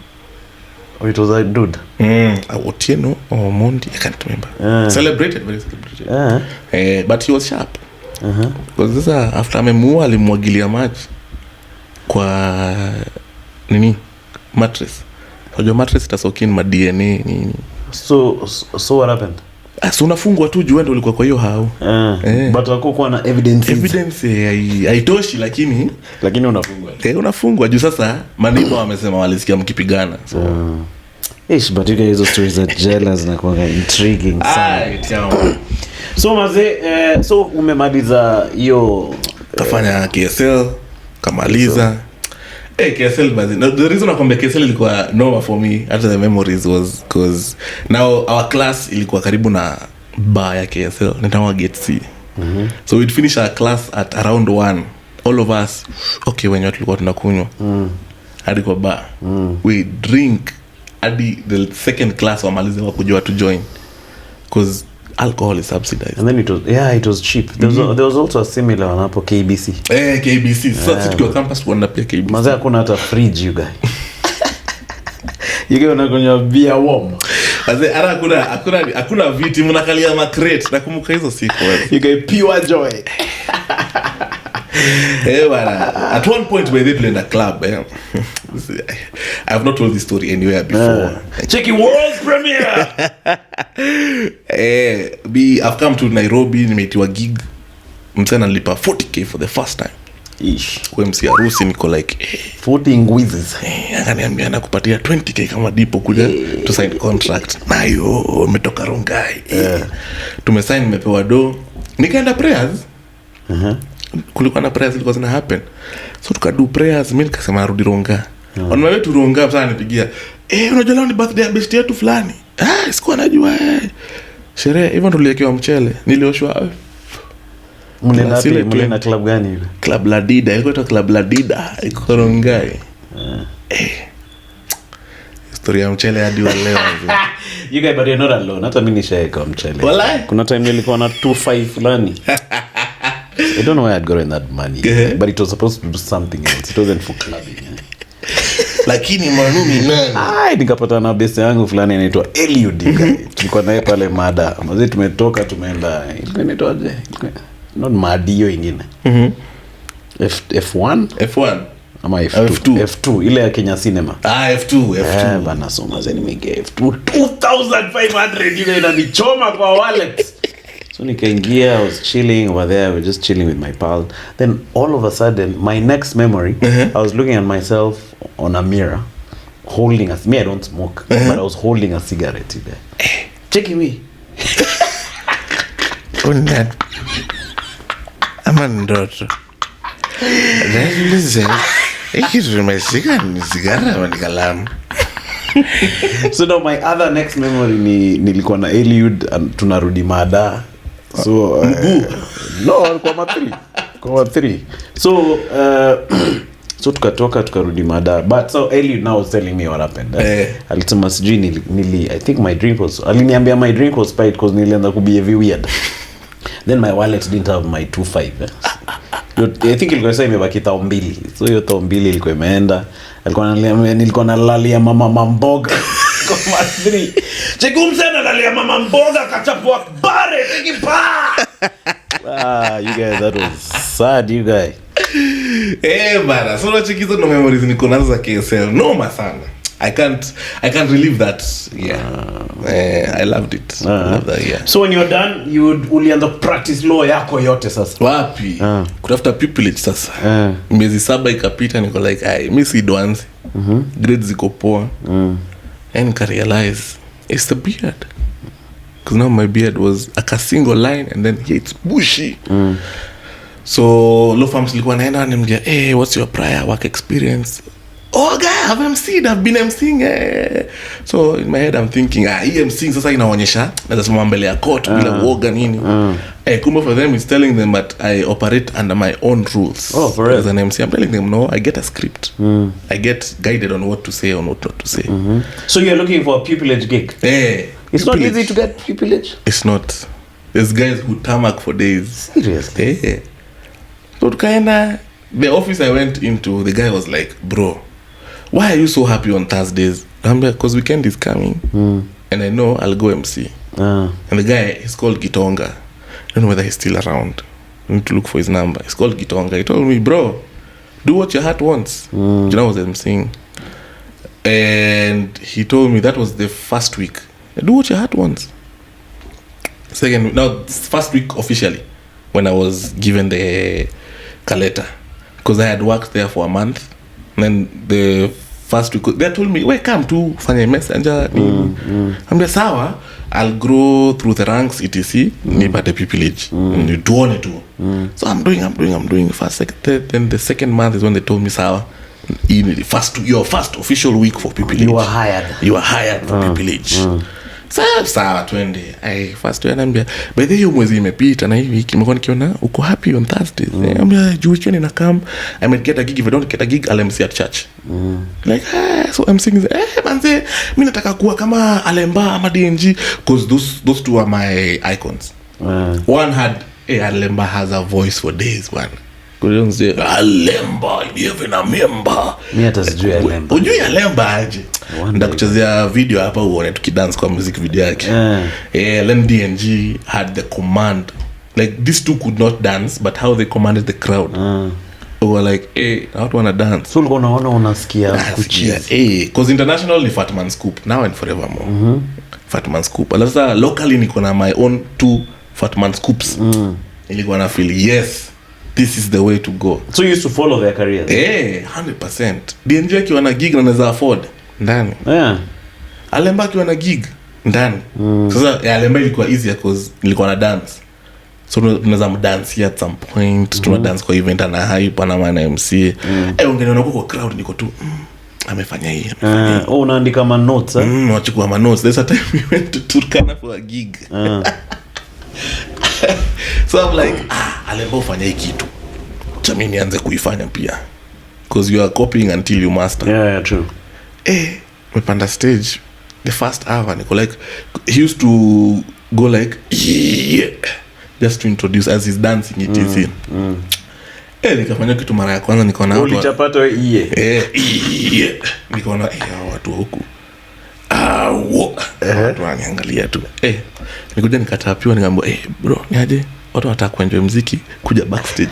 It was a dude. Otieno or Mondi, I can't remember. Very celebrated. But he was sharp. Because this after amemua alimwagilia maji kwa nini mattress. Unajua mattress itasokin ma DNA nini. So what happened? So unafungwa tu juu ndio ulikuwa kwa hiyo hao. But hakukuwa na evidence. Haitoshi lakini unafungwa. Unafungwa juu sasa maneno wamesema walisikia mkipigana. So but you guys, hizo stories are jealous na kuanga intriguing sana. So maze, so umemaliza hiyo kafanya KSL, kamaliza. KSL bazi. Now the reason I come back KSL ilikuwa normal for me after the memories was because now our class ilikuwa karibu na bar ya KSL, nitawa gate C. So we'd finish our class at around 1. All of us, okay, when you tulikuwa tunakunywa. Hadi kwa bar. We drink hadi the second class wamalize wakujua to join. Because alcohol is subsidized. And then it was cheap. There was also a similar one hapo KBC. KBC. So tukiwa campus tunaenda pia KBC. Maza hakuna hata fridge you guys. You guys unakunywa beer warm. Aze hakuna viti mnakalia ma crate. Nakumbuka hizo siku wewe. You guys pure joy. At one point we did in a club. I have not told this story anywhere before. Checking world premiere. I've come to Nairobi, nimeitiwa gig. Msana nilipa 40k for the first time. kwa MC harusi niko like 40 ngwizes. Akaniambia nakupatia 20k kama dipo kuja to sign contract. Nayo umetoka Rongai. Tumesign, nimepewa do. Nikaenda prayers. Kulikuwa na prayers zilikuwa zina happen. So tukadu prayers, mimi nikasema narudi Ronga. On my way to Ronga sana nipigia. Unajua leo ni birthday ya best yetu fulani. Sikuwa najua. Sherehe hivyo ndo tuliwekewa mchele. Nilioshwa. Mlena club gani hiyo? Club La Dida. Ilikuwa tu Club La Dida. Iko Rongai. Historia ya mchele hadi wa leo. You guys, but you're not alone. Hata mimi nishaeka mchele. Walai. Kuna time nilikuwa na 25 fulani. I don't know where I'd gotten that money. But it was supposed to do something else. It wasn't for clubbing. Lakini manumi nani? Nikapata na best yangu fulani anaitwa Eliud. Tulikuwa naye pale Mada. Mzee tumetoka tumeenda. Inaitwaje? Not Madio ingine. F1 ama F2 ile ya Kenya Cinema. F2 bana, so mazeni nimege F2 2500 ile inanichoma kwa wallet. So nikaingia, I was chilling over there, we were just chilling with my pal. Then all of a sudden, my next memory, I was looking at myself on a mirror, holding me, I don't smoke, but I was holding a cigarette there. Checking me. Unad. Ama ndoto. Nilize. Sigara kalamu. So now my other next memory nilikuwa na Eliud tunarudi Mada. So no, kwa 3. So tukatoka tukarudi Mada. But so Eliud now was telling me what happened. Alisema sijui I think my drink was, aliniambia my drink was spiked because nilianza kubehave weird. Then my wallet didn't have my 25. I think ilikuwa sasa imebaki 2,000. So hiyo 2,000 ilikuwa imeenda. Nilikuwa nalalia mama mboga kama 3. Chikumsana nalalia mama mboga kachapwa bare tikipa. You guys, that was sad, you guys. Bana, so na chikizo no memories niko nazo za KSL. Noma sana. I can't relive that. I loved it. Love that, yeah. So when you're done, ulianza practice law yako yote sasa. Wapi? Kutafuta pupillage sasa. Miezi 7 ikapita, niko like, mimi si dwanzi. Grades ziko poa. And I realize it's the beard. Because now my beard was a single line and then it's bushy. So law firms likuwa naenda nimjia, what's your prior work experience? Guy, I've been emceeing. So in my head I'm thinking, emceeing sasa inaonyesha naweza simama mbele ya court bila uoga nini. Kumbe for them is telling them that I operate under my own rules. For real? As an MC, I'm telling them no, I get a script. I get guided on what to say and what not to say. So you're looking for a pupillage gig? It's not easy to get pupillage. It's not. There's guys who tarmac for days. Seriously? So tukaenda, the office I went into, the guy was like, bro, why are you so happy on Thursdays? I'm like, because weekend is coming. And I know I'll go MC. And the guy is called Gitonga. I don't know whether he's still around. I need to look for his number. He's called Gitonga. He told me, bro, do what your heart wants. You know what I'm saying? And he told me that was the first week. Do what your heart wants. Second, now first week officially, when I was given the caleta. Because I had worked there for a month. And then the first week, they told me, wait, come to fanya messenger. I'm like, sawa, I'll grow through the ranks, etc. Nipate pupillage. Duone tu. So I'm doing. Then the second month is when they told me, sawa, your first official week for pupillage. You are hired for pupillage. Sawa twende. First wewe anambia, by the way mwezi imepita na hivi wiki nimekuwa nikiona uko happy on Thursdays. Anambia juu weekend na come, I might get a gig. If I don't get a gig, I'll MC at church. Like, so I'm saying, manze, mimi nataka kuwa kama Alemba ama DNG because those two are my icons. One had Alemba has a voice for days, one. Kuzungumzia Alemba, even a member. Mimi hata sijui Alemba. Unajui Alemba aje? Ndakuchezea video hapa uone tukidance kwa music video yake. Then DNG had the command. Like these two could not dance, but how they commanded the crowd. They were like, I don't want to dance. So unaona unasikia kucheza. Because international ni Fatman Scoop now and forevermore. Fatman Scoop. Alasa locally niko na my own 2 Fatman Scoops. Nilikuwa na feel yes. this is the way to go. So you used to follow their careers? 100%. DNJ akiwa na gig na naweza afford ndani. Alemba akiwa na gig ndani. Sasa Alemba ilikuwa easier cause nilikuwa na dance. So tunaweza mdance at some point, tuna dance kwa event na hype na maana MC. Ungeniona kwa crowd niko tu amefanya hii. Unaandika ma notes Wachukua ma notes. There's a time we went to Turkana for a gig. So I'm like, Alemba ufanya hii kitu. Cha mimi nianze kuifanya pia. Because you are copying until you master. Yeah, true. Mepanda stage the first hour niko like, he used to go like just to introduce as he's dancing it is in. Nikafanya kitu mara ya kwanza nikaona watu ulichapata nikaona watu huku watu waniangalia tu nikuja nikatapiwa nikamwambia bro niaje watu wataka kuenjoy muziki kuja backstage.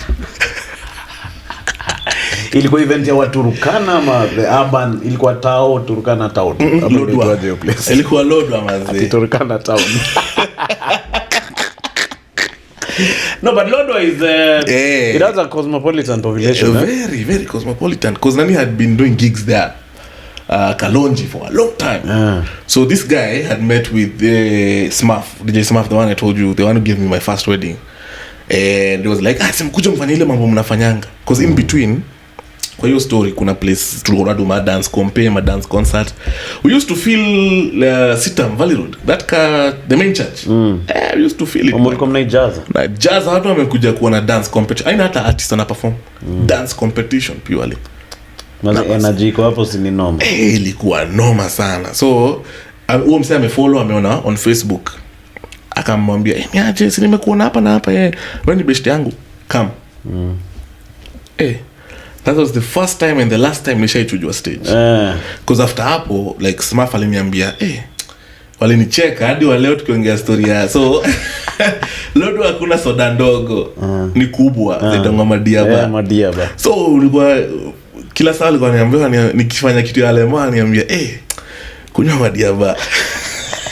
Ilikuwa event ya Waturukana ama urban, ilikuwa tao Turkana town? Ilikuwa Lodwa mazee. Turkana town. No, but Lodwa is it has a cosmopolitan population. Very, very cosmopolitan. Because Nani had been doing gigs there, Kalonji, for a long time. So this guy had met with Smurf, DJ Smurf, the one I told you, the one who gave me my first wedding. And he was like, simkuja mfanya ile mambo mnafanyanga. Because in between, kwa hiyo story, kuna place tulikuwa do ma dance compare, ma dance concert. We used to feel Sitam Valley Road, the main church. We used to feel it. Mlikuwa mna jazz. Na jazz watu wamekuja kuona dance competition. Aina hata artist ana perform dance competition purely. Na energy kwa hapo si ni noma. Ilikuwa noma sana. So huo msee amefollow, ameona on Facebook. Akamwambia, niaje, si nimekuona hapa na hapa wewe ni best yangu. Come. That was the first time and the last time nishaichujwa stage. Because after hapo like Smurf aliniambia walinicheka hadi wa leo tukiongea story ya so Lodwa hakuna soda ndogo ni kubwa zitangwa madiaba. Madiaba. So ulikuwa kila saa alikuwa ananiambia nikifanya kitu ya Alemba ananiambia kunywa madiaba.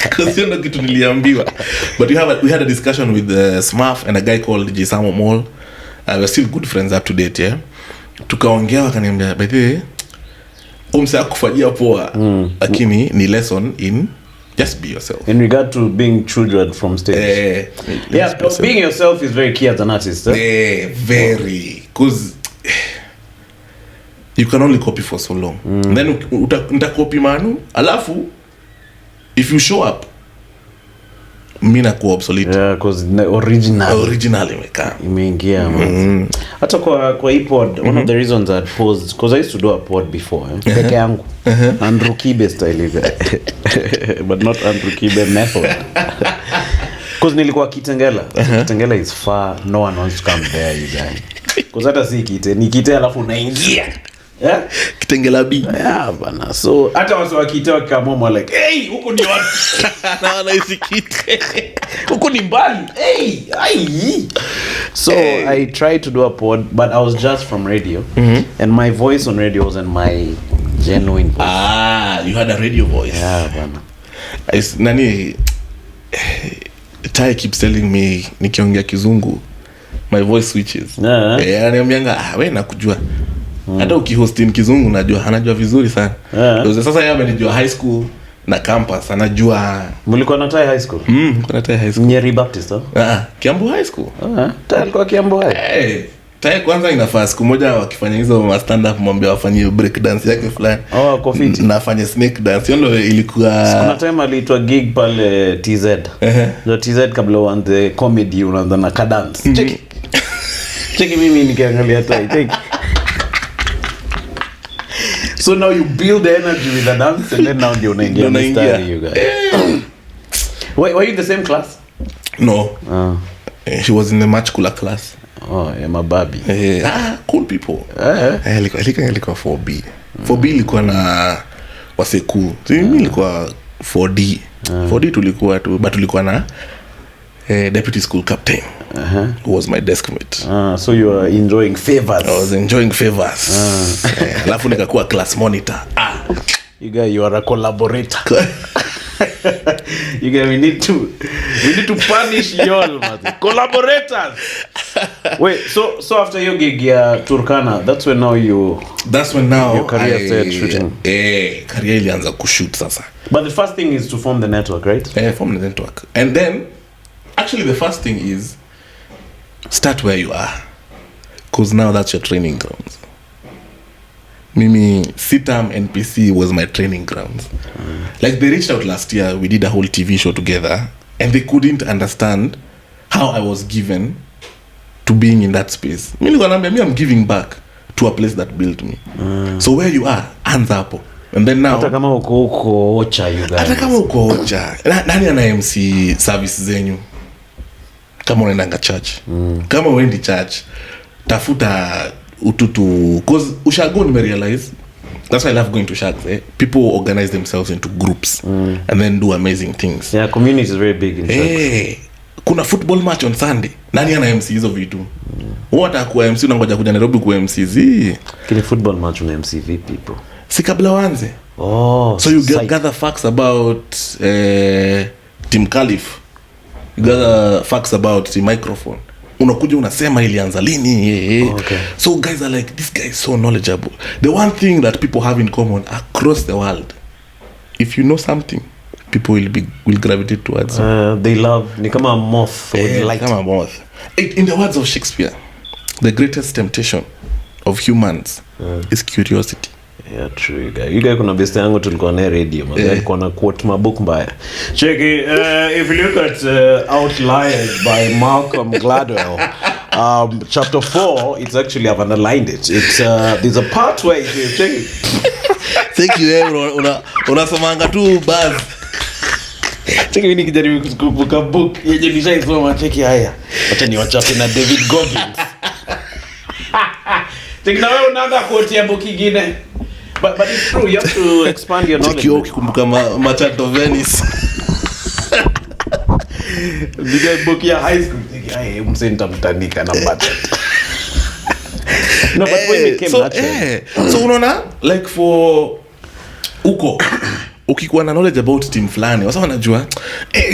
Because you know kitu niliambiwa. But we had a discussion with Smurf and a guy called DJ Samo Mall. We're still good friends up to date, yeah. Tukaongea wakaniambia by the way umsa kufanyia poa lakini ni lesson in just be yourself in regard to being children from stage. Being yourself is very key as an artist. Very, because you can only copy for so long. Then uta-copy manu alafu if you show up mina kuwa obsolete. Because original imeingia. Hata kwa hii pod, one of the reasons I posed, because I used to do a pod before peke yangu Andrew Kibe style but not Andrew Kibe method. Because nilikuwa Kitengela. Kitengela is far, no one wants to come there, you guys. Because hata si Kite, ni Kite alafu unaingia Kitengela B. Bana. So hata watu wakitoa kama like huko ni wapi? Na wanaisi Kite. Huko ni mbali. So I tried to do a pod, but I was just from radio. And my voice on radio wasn't my genuine voice. You had a radio voice. Bana. Nani Tai keeps telling me nikiongea Kizungu my voice switches. Ananiambianga wewe nakujua. Hata ukihost in Kizungu anajua vizuri sana. Sasa yeye amenijua high school na campus anajua. Mlikuwa na Tai high school? Kuna Tai high school. Nyeri Baptist Kiambu high school. Tai alikuwa Kiambu high. Tai kwanza inafaa siku moja wakifanya hizo stand up mwambie wafanyie break dance yake fulani. Kofiti. Na afanye snake dance. Ndio ilikuwa kuna time aliitwa gig pale TZ. Ndio TZ kabla uanze comedy unaanza na cadence. Cheki mimi nikiangalia Tai. Cheki. So now you build the energy with the dance and then now you're unaingia you guys. Were you in the same class? No. She was in a much cooler class. Mababi. Cool people. Ilikuwa 4B. 4B ilikuwa na waseku. Mimi ilikuwa 4D. 4D tulikuwa tu, but tulikuwa na deputy school captain. Who was my desk mate. So you were enjoying favors. I was enjoying favors. Alafu nikakuwa class monitor. You are a collaborator. You guys, we need to punish y'all, man. Collaborators. Wait, so after your gig Turkana, that's when now your career started shooting. Career ilianza kushoot sasa. But the first thing is to form the network, right? Form the network. And then actually the first thing is start where you are, because now that's your training grounds. Mimi Sitam NPC was my training grounds. Like they reached out last year, we did a whole TV show together, and they couldn't understand how I was given to being in that space. I'm giving back to a place that built me. So where you are, anza hapo. And then now hata kama uko ocha you guys. Hata kama uko ocha. Nani ana MC service zenyu? Kama unaenda church. Kama uendi church, tafuta ututu, cause ushago nimerealize that's why I love going to shags. People organize themselves into groups and then do amazing things. Yeah, community is very big in shags. Kuna football match on Sunday. Nani ana MC hizo vitu? Wata kwa MC unangoja kuja Nairobi kwa MC Kile football match una MC vipi people? Si kabla waanze. So you gather facts about Team Caliph. You gather facts about the microphone. Unakuja unasema ilianza lini. Okay. So guys are like, this guy is so knowledgeable. The one thing that people have in common across the world, if you know something, people will gravitate towards they love ni kama a moth like kama moth. In the words of Shakespeare, the greatest temptation of humans is curiosity. Yeah, true. You guys kuna best yangu tulikuwa na radio, alikuwa na quote mabook mbaya. Check it, if you look at Outliers by Malcolm Gladwell, chapter 4, it's actually, I've underlined it. It's there's a part where it says, check it. Thank you everyone. Unasomanga tu buzz. Check it, nikijaribu kukumbuka book yenye nishaisoma. Check haya. Acha niwachape na David Goggins. Check na wewe unaanza quote ya book nyingine. But it's true, you have to expand your knowledge. Check ukikumbuka Merchant of Venice. Big book ya high school. Hey, msenta mtandika na budget. No, but when it came natural. So unaona, like for uko ukikuwa na knowledge about team fulani, wasa wanajua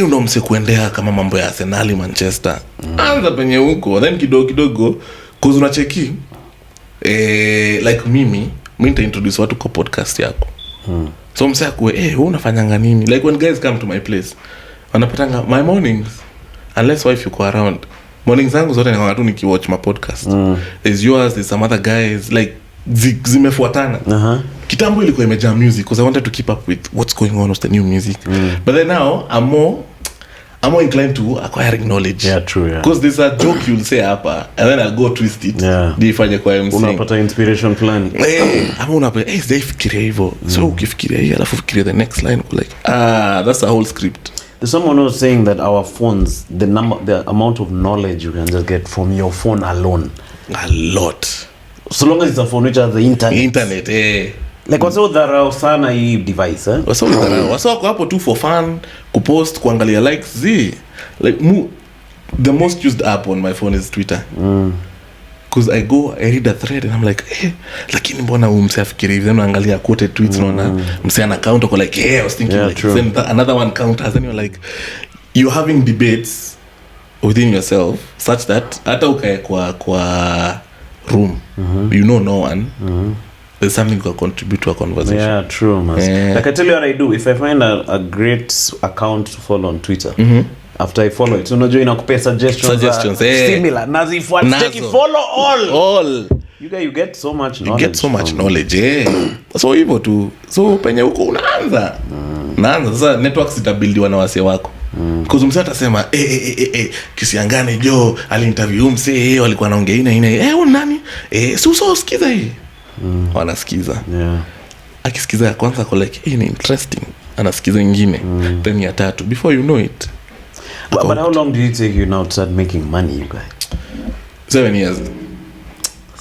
uno mse kuendea kama mambo ya Arsenal, Manchester. Anza penye huko, then kidogo cause unacheki like mimi nita introduce watu kwa podcast yako. So mse akue wewe unafanyanga nini? Like when guys come to my place, wanapatanga my mornings, unless wife yuko around. Mornings zangu zote ni tu nikiwatch my podcast. There's yours, there's some other guys, like zimefuatana. Kitambo ilikuwa imejaa music because I wanted to keep up with what's going on with the new music. But then now I'm more inclined to acquiring knowledge. Yeah, true, yeah. Because there's a joke you'll say hapa and then I'll go twist it. Yeah. Difanye kwa MC. Unapata inspiration plan. Ama unapata fikiria hivyo. So ukifikiria hii alafu fikiria the next line like that's a whole script. There's someone who was saying that our phones, the amount of knowledge you can just get from your phone alone. A lot. So long as it's a phone which has the internet. Like what's all that sana hii device, wasa hapo tu for fun, kupost, kuangalia likes, like the most used app on my phone is Twitter. Because I read a thread and I'm like, lakini mbona mse afikiri hivi, then unaangalia quoted tweets naona mse ana account uko like, I was thinking like true. Then another one counters, then you're like you're having debates within yourself such that hata ukae kwa room, you know no one. There's something to contribute to a conversation. Yeah, true, man. Like I tell you what I do. If I find a great account to follow on Twitter, after I follow it, unajua inakupea suggestions similar. Nazifuata. Take follow all. You get so much knowledge. You get so much knowledge. So hivyo tu. So penye huko unaanza. Sasa networks itabuildiwa na wase wako. Because msee atasema Kisiangane Jo ali-interview msee walikuwa naongea ina nani? So sikiza hii. Wanasikiza. Yeah. Akisikiza ya kwanza kwa like ni interesting. Anasikiza nyingine. Then ya tatu. Before you know it. But how long did it take you now to start making money, you guys? 7 years.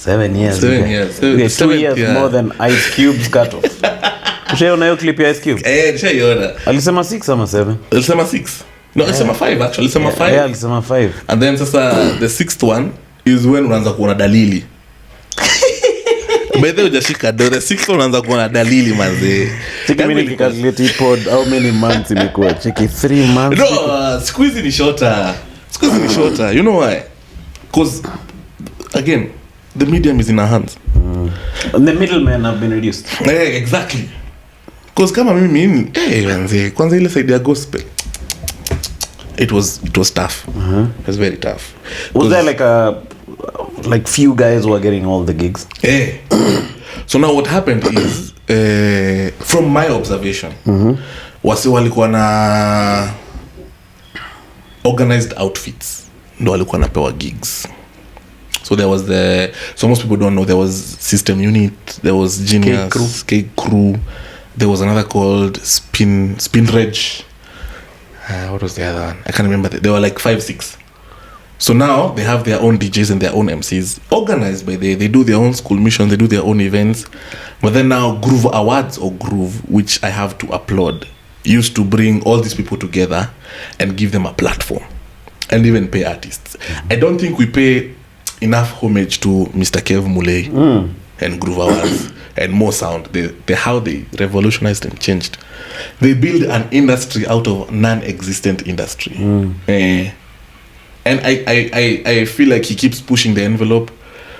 7 years. 7 years. 2 years more than Ice Cube's cut off. Ushaona hiyo clip ya Ice Cube? Nishaiona. Alisema 6 ama 7? Alisema 6. No, alisema 5 actually. Alisema 5. Yeah, alisema 5. And then sasa the 6th one is when unaanza kuona dalili. By the way, hujashika do. The 6th one unaanza kuona dalili manze. Cheki mimi nikicalculate pod how many months imekuwa. Cheki 3 months. No, squeeze ni shorter. You know why? because again the medium is in our hands. And the middlemen have been reduced. Exactly. Because kama mimi wanze kwanza ile side ya gospel, it was tough. It was very tough. Was there like few guys who were getting all the gigs? So now what happened is from my observation, wasi walikuwa na organized outfits ndo walikuwa napewa gigs. So there was so most people don't know, there was System Unit, there was Genius, K Crew, there was another called Spin Reg. What was the other one? I can't remember. There were like 5-6. So now they have their own DJs and their own MCs organized by they do their own school missions, they do their own events. But then now Groove Awards, or Groove, which I have to applaud, used to bring all these people together and give them a platform and even pay artists. I don't think we pay enough homage to Mr. Kev Muley and Groove Awards and More Sound. They how they revolutionized and changed. They build an industry out of non-existent industry. And I feel like he keeps pushing the envelope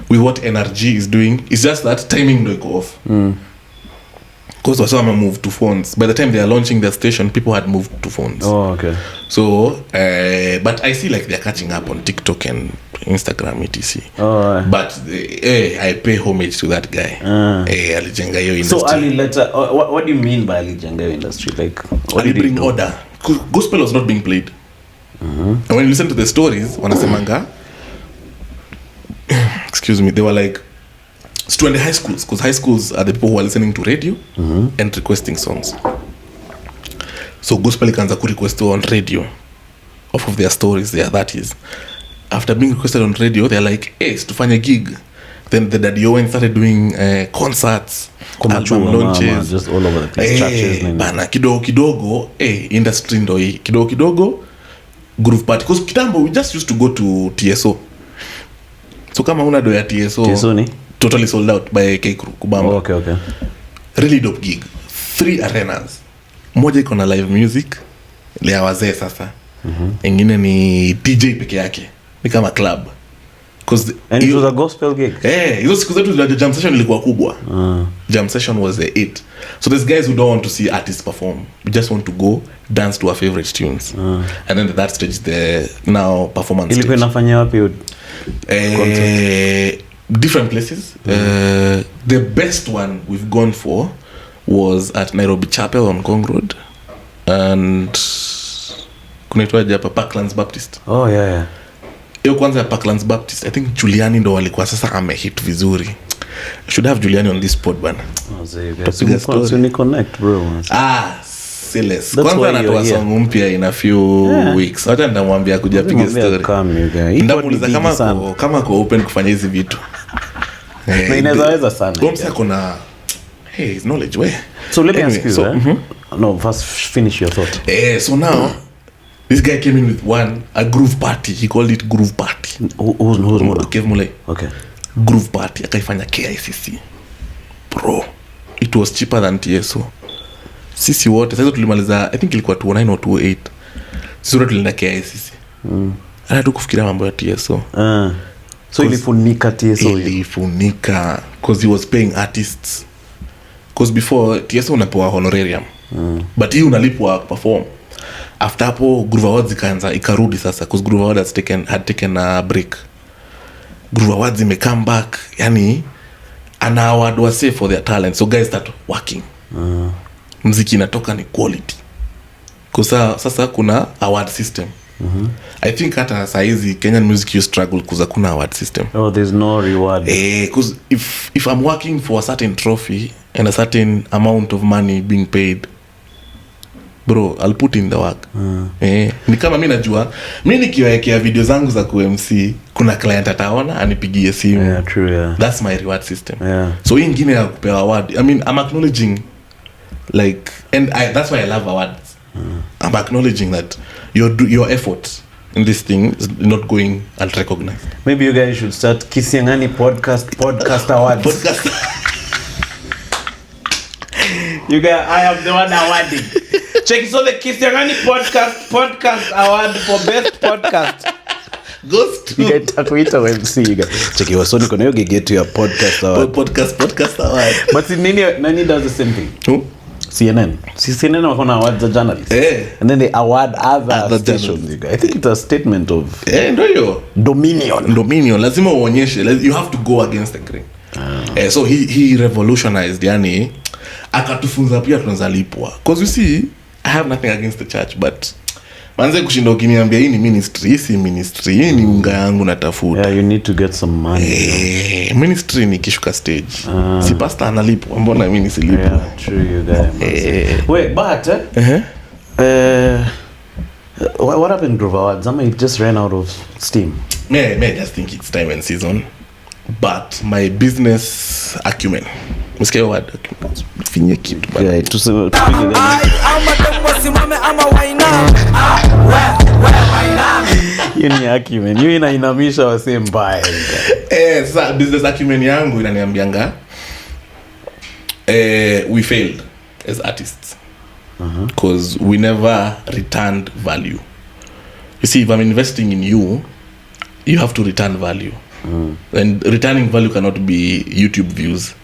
with what NRG is doing. It's just that timing don't go off. Because Wasama moved to phones. By the time they are launching their station, people had moved to phones. Oh, okay. So, but I see like they're catching up on TikTok and Instagram, etc. Oh, but I pay homage to that guy. Alijenga hiyo industry. So Ali, what do you mean by Alijenga hiyo industry? Like, what Ali did bring order. Gospel was not being played. And when you listen to the stories, wanasemanga, excuse me, they were like, to the high schools, because high schools are the people who are listening to radio and requesting songs. So gospel ikaanza ku request on radio off of their stories there, that is. After being requested on radio, they're like, hey, tufanye gig. Then the Daddy Owen started doing concerts, album launches, just all over the place. Churches, bana kidogo industry ndo hii kidogo groove party, because kitambo we just used to go to TSO. So kama una do ya TSO ni totally sold out by K Crew Kubamba. Oh, okay. Really dope gig. 3 arenas. Moja iko na live music ile wazee sasa. Ingine ni DJ peke yake. Ni kama club. And it was a gospel gig. Hizo siku zetu za jam session ilikuwa kubwa. Jam session was the it. So there's guys who don't want to see artists perform. We just want to go dance to our favorite tunes. And then that stage the now performance. Ilikuwa inafanya wapi? Different places. The best one we've gone for was at Nairobi Chapel on Kong Road, and kunaitwa hapa Parklands Baptist. Oh yeah. Hiyo kwanza ya Parklands Baptist, I think Juliani ndo walikuwa sasa amehit vizuri. I should have Juliani on this pod bana. So ni connect bro. Siles. Kwanza anatoa song mpya in a few weeks. Hata ndamwambia kuja piga story. Ndamuuliza kama kwa open kufanya hizi vitu. Na inaweza sana. Bomsa kuna knowledge way. So let me ask you. No, first finish your thought. So now this guy came in with a groove party. He called it groove party. Who's more? Kev Muley. Okay. Groove party akaifanya KICC. Bro, it was cheaper than TSO. Sisi wote sasa tulimaliza, I think ilikuwa 209 or 208. Sisi wote tulienda KICC. Ana tukufikiria mambo ya TSO. So ilifunika TSO. Ilifunika because he was paying artists. Because before TSO unapewa honorarium. But hii unalipwa perform. After hapo Groove Awards ikarudi sasa, because Groove Awards had taken a break. Groove Awards come back, yani ana award wase for their talent. So guys start working. Mziki inatoka ni quality. Kwa sasa kuna award system. I think hata saizi Kenyan music you struggle kuza kuna award system. Oh, there's no reward. Because if I'm working for a certain trophy and a certain amount of money being paid, bro, I'll put in the work. Ni kama mimi najua mimi nikiwekea video zangu za ku-MC kuna client ataona anipigie simu. Yeah, true, yeah. That's my reward system. Yeah. So hii ingine ya kupewa award, I mean I'm acknowledging like, and that's why I love awards. I'm acknowledging that your effort in this thing is not going unrecognized. Maybe you guys should start Kisiangani podcast awards. You guys, I am the one awarding. Check so the Kisiangani podcast award for best podcast. Ghost You get takuita MC you get. Cheki wasoni kuna hiyo gig yetu ya podcast award. podcast award. But nani does the same thing? Who? CNN. CNN wako na awards the journalists. And then they award other stations. I think it's a statement of ndio hiyo. Dominion. Lazima uonyeshe. You have to go against the grain. So he revolutionized, yani akatufunza pia tunazalipwa. Because you see, I have nothing against the church, but manze kushinda ukiniambia hii ni ministry, hii ni unga yangu natafuta. Yeah, you need to get some money. Ministry ni kishuka stage. Si pastor analipwa, mbona mimi nisilipwe? Yeah, true you guys. Wait, but what happened to awards? It just ran out of steam. I just think it's time and season. But my business acumen. Msikia word acumen. Finye kitu. Yeah, tupige gani? Yeni acumen. You inainamisha wase mbaya. Sasa business acumen yangu inaniambianga we failed as artists. Because we never returned value. You see, if I'm investing in you, you have to return value. And returning value cannot be YouTube views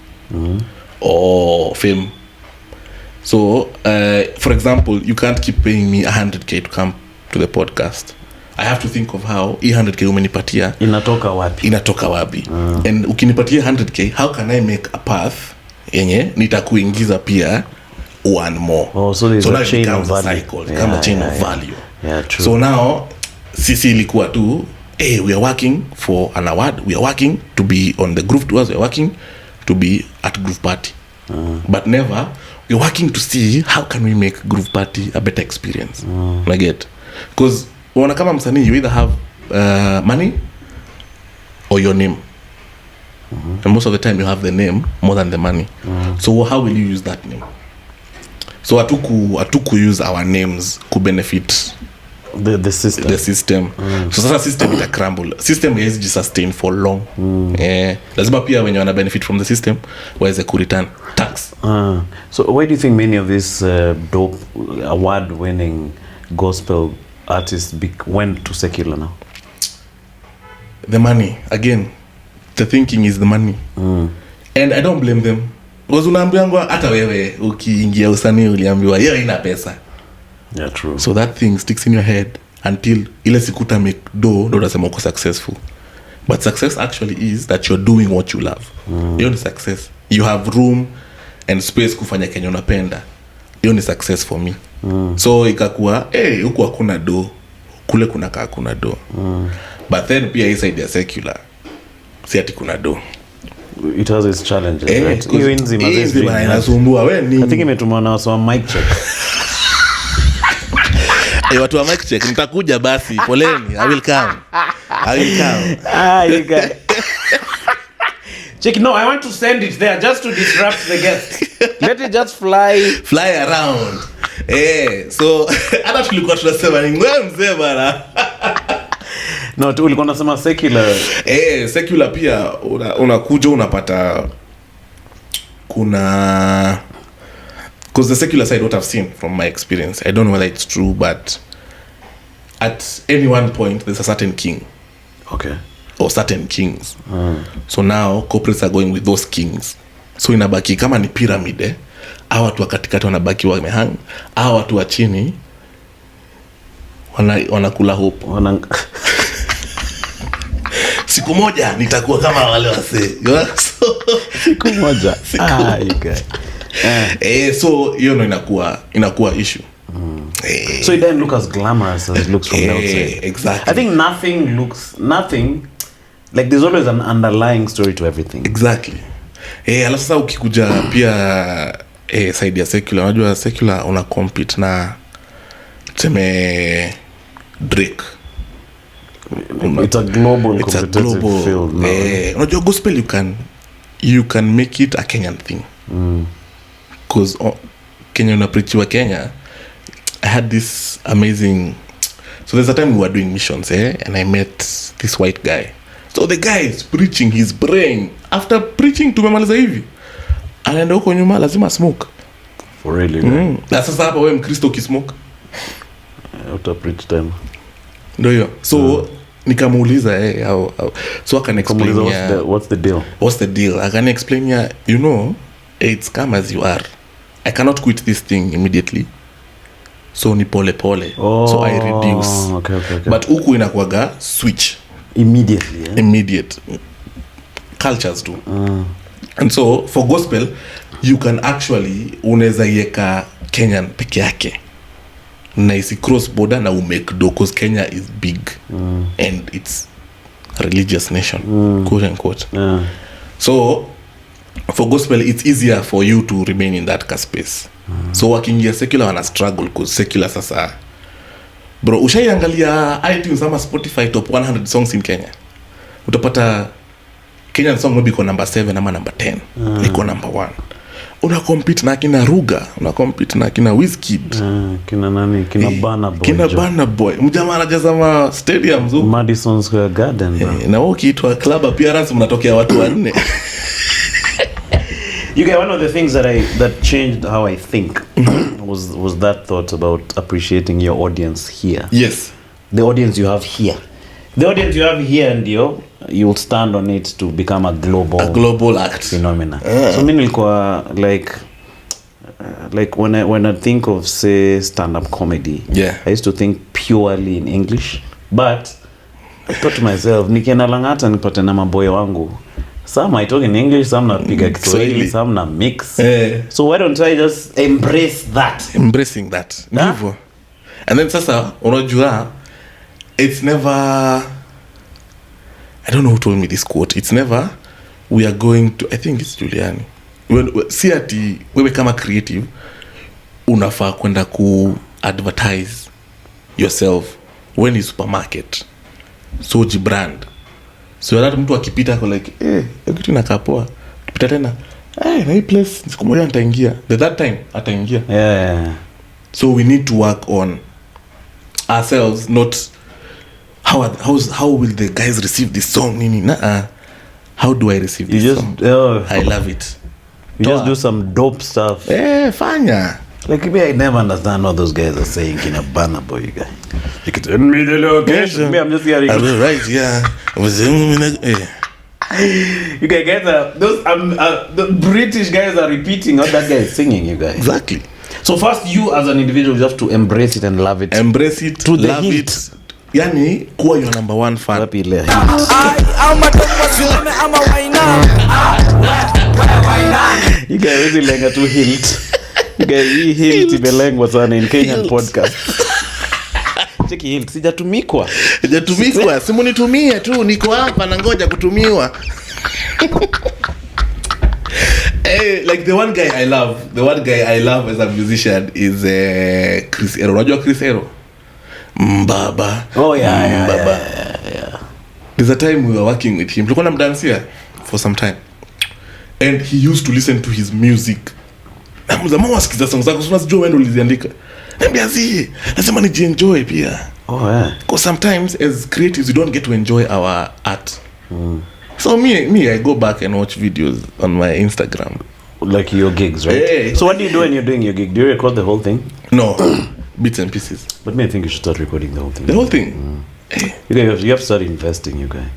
or fame. So, for example, you can't keep paying me 100k to come to the podcast. I have to think of how 100k umenipatia inatoka wapi. And ukinipatia 100k, how can I make a path yenye nitakuingiza pia one more. So there's a chain of value. Cycle, a chain of value. Yeah, true. So now sisi ilikuwa tu we are working for an award, we are working to be on the Groove Tours, we are working to be at Groove Party. But never we are working to see how can we make Groove Party a better experience. I get, because unaona kama msanii you either have money or your name. And most of the time you have the name more than the money. So how will you use that name? So atuku use our names to benefit the system. So sasa system ita crumble. System is just sustain for long. Lazima pia wenye wana benefit from the system waweze ku return tax. So why do you think many of these dope award winning gospel artists went to secular now? The money again. The thinking is the money. And I don't blame them. Because unaambiwa hata wewe ukiingia usanii uliambiwa hiyo ina pesa. Yeah, true. So that thing sticks in your head until ile sikuta make do unasema uko successful. But success actually is that you're doing what you love. Hiyo ni success. You have room and space kufanya kenye unapenda. Hiyo ni success for me. So ikakuwa huku hakuna do, kule kuna do. But then pia hii side ya secular si ati kuna do. It has its challenges, right? Hiyo nzima inasumbua wewe nini? I think imetumwa na watu wa mic check. Watu wa mic check nitakuja basi, poleni. I will come. You guys. Check, no, I want to send it there just to disrupt the guest. Let it just fly around. So hata tulikuwa tunasema ni wewe mzee bana. No, tu ulikuwa unasema secular. Secular pia unakuja unapata kuna, because the secular side, what I've seen from my experience, I don't know whether it's true, but at any one point there's a certain king. Okay. Or certain kings. So now corporates are going with those kings. So inabaki kama ni pyramid, hawa watu wa katikati wanabaki wamehang, hawa watu wa chini wanakula hope. Siku moja nitakuwa kama wale wase. Siku moja. So hiyo ndo inakuwa issue. So it doesn't look as glamorous as it looks from the outside. Exactly. I think nothing like there's always an underlying story to everything. Exactly. Alafu sasa ukikuja pia side ya secular, unajua secular una compete na tuseme Drake. It's a global competitive field. Unajua gospel you can make it a Kenyan thing. Because Kenya unapreachiwa Kenya. I had this amazing, so there's a time we were doing missions and I met this white guy. So the guy is preaching his brain. After preaching tumemaliza hivi, anaenda huko nyuma lazima smoke. For really? Na sasa hapa wewe Mkristo ukismoke uta preach time. Ndio hiyo. So nikamuuliza how so I can explain what's the deal. I can explain you know, it's come as you are. I cannot quit this thing immediately, so ni pole so I reduce. Okay. But huku inakuaga switch immediate cultures too. And so for gospel you can actually unaweza yeka Kenyan peke yake na isi cross border na umake do, cause Kenya is big and it's a religious nation, quote unquote. So for gospel it's easier for you to remain in that space. So wakiingia secular wana struggle, cause secular sasa bro, ushaiangalia iTunes ama Spotify top 100 songs in Kenya, utapata Kenyan song maybe iko number 7 ama number 10 iko number 1. Una compete na kina Ruga, una compete na kina Wizkid, kina nani, kina Burna Boy mjamaa anajaza ma stadiums huko Madison Square Garden, na wao kiitwa club appearance mnatokea watu wanne. You get one of the things that changed how I think was that thought about appreciating your audience here. Yes, the audience you have here. The audience you have here, and you'll stand on it to become a global act phenomena. So mimi nilikuwa like when I think of, say, stand-up comedy, I used to think purely in English, but I thought to myself, nikienda Lang'ata nipate na maboyo wangu, some I talk in English, some napiga Kiswahili, some na mix. So why don't I just embracing that ndivyo. And then sasa unajua, it's never, I don't know who told me this quote, it's never we are going to, I think it's Juliani, si ati wewe kama creative unafaa kwenda ku advertise yourself when you supermarket, so jibrand, so that mtu akipita ako like kitu inakaa poa, kipita tena na hii place siku moja nitaingia, that time ataingia. So we need to work on ourselves, not how will the guys receive this song nini. How do I receive this song? I love it. You just do some dope stuff. Fanya. Like, me, I never understand what those guys are saying in a banner, boy, you guys. You can send me the location. Me, I'm just hearing. Right, yeah. You guys the British guys are repeating what that guy is singing, you guys. Exactly. So first, you as an individual, you have to embrace it and love it. Embrace it, to love the it. Yani, kuwa your number one fan. I'm a you guys really lenga to hilt. You guys hilt imelengwa sana in Kenyan podcast. Cheki hilt sijatumikwa. Simu nitumie tu, niko hapa na ngoja kutumiwa. Like the one guy I love as a musician is Chris Ero. Unajua Chris Ero? Mbaba. Oh yeah. There's a time we were working with him. Tulikuwa namdansia for some time. And he used to listen to his music. Namzama wasikiza songs zako, sio unajua wewe ndio uliziandika. Niambia zi, nasema ni enjoy pia. Because sometimes as creatives we don't get to enjoy our art. So me I go back and watch videos on my Instagram. Like your gigs, right? So what do you do when you're doing your gig? Do you record the whole thing? No. Bits and pieces. But me, I think you should start recording the whole thing. The whole thing? You have to start investing, you guys.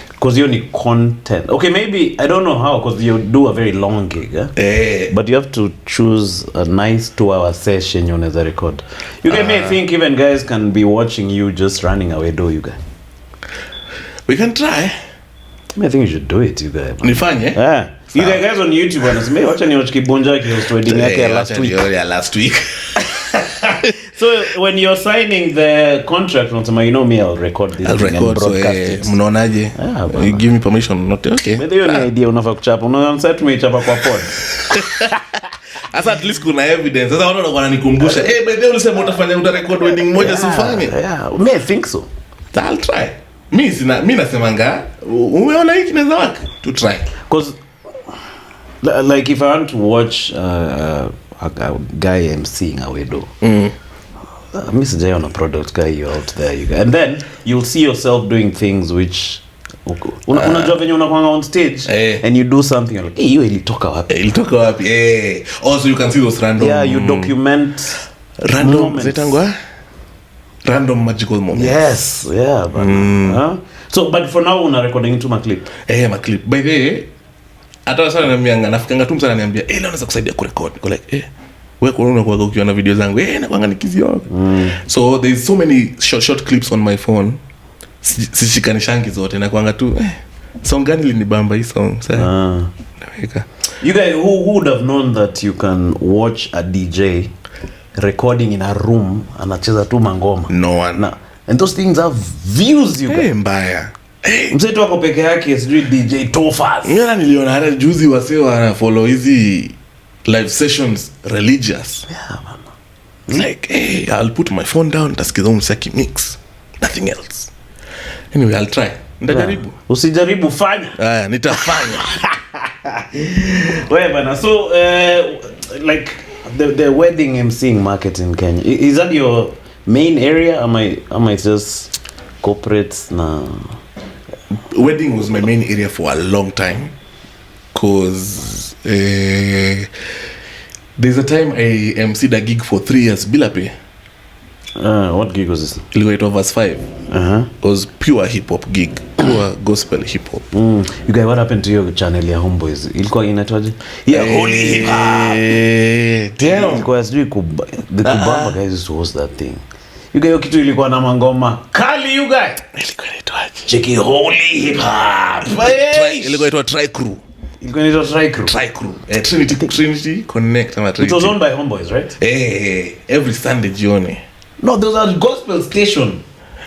Because you need content. Okay, maybe, I don't know how, because you do a very long gig. But you have to choose a nice 2-hour session you want to record. You guys may think even guys can be watching you just running away, do you guys? We can try. I think you should do it, you guys. Nifanye? You guys on YouTube wanasema wacha ni watch Kibunjah kihost wedding yake last week. So when you're signing the contract, unasema, you know me, I'll record this and broadcast it. Mnaonaje? You give me permission, not okay. Maybe hiyo ni idea unafaa kuchapa. Unaanza tumeichapa kwa pod. Asa at least kuna evidence. Sasa watu wananikumbusha, by the way ulisema uta record wedding moja sifanye. I think so. I'll try. Mimi nasemanga umeona hiki naweza work to try. Because like if I want to watch a guy emceeing a wedding, mimi sijaona product guy you out there, you guys. And then you'll see yourself doing things which unajua venye unakwanga on stage and you do something like hiyo ilitoka wapi? Also you can see those random you document random zetangwa random magical moments. Yes, yeah, but huh? So but for now una recording to my clip. Maclip. By the way, hata sana niambianga nafikanga tu msana niambia leo naweza kusaidia kurecord. Go like wewe kuona kwa ukiona video zangu na kwanga nikizio. So there is so many short clips on my phone. Sishikanishangi zote na kwanga tu song gani linibamba hii song sasa. Naweka. You guys who would have known that you can watch a DJ recording in a room anacheza tu mangoma. No one. And those things have views you guys. Mbaya. Mseto wako peke yake sijui DJ Tofas. Mimi niliona hata juzi wasee wana follow hizi live sessions religious. Yeah man. Like I'll put my phone down tasikiza msaki mix. Nothing else. Anyway, I'll try. Nitajaribu. Usijaribu fanya. Nitafanya. Wewe bana. So like the wedding emceeing market in Kenya. Is that your main area? Am I just corporates na wedding was my main area for a long time cause there's a time I emceed a gig for 3 years bila pay. What gig was this? It was verse 5. It was pure hip hop gig, pure gospel hip hop. You guys, what happened to your channel ya Homeboys? Ilikuwa inaitwaje? Holy hip hop. Damn. Ilikuwa sijui the Kubamba guys used to host that thing. You guys, kitu ilikuwa na mangoma kali you guys. Ilikuwa inaitwaje? Cheki holy hip hop. Ilikuwa inaitwa Try Crew. Ilikuwa inaitwa Try Crew. Trinity Connect ama Trinity. It was owned by Homeboys, right? Every Sunday jioni. No, there was a gospel station.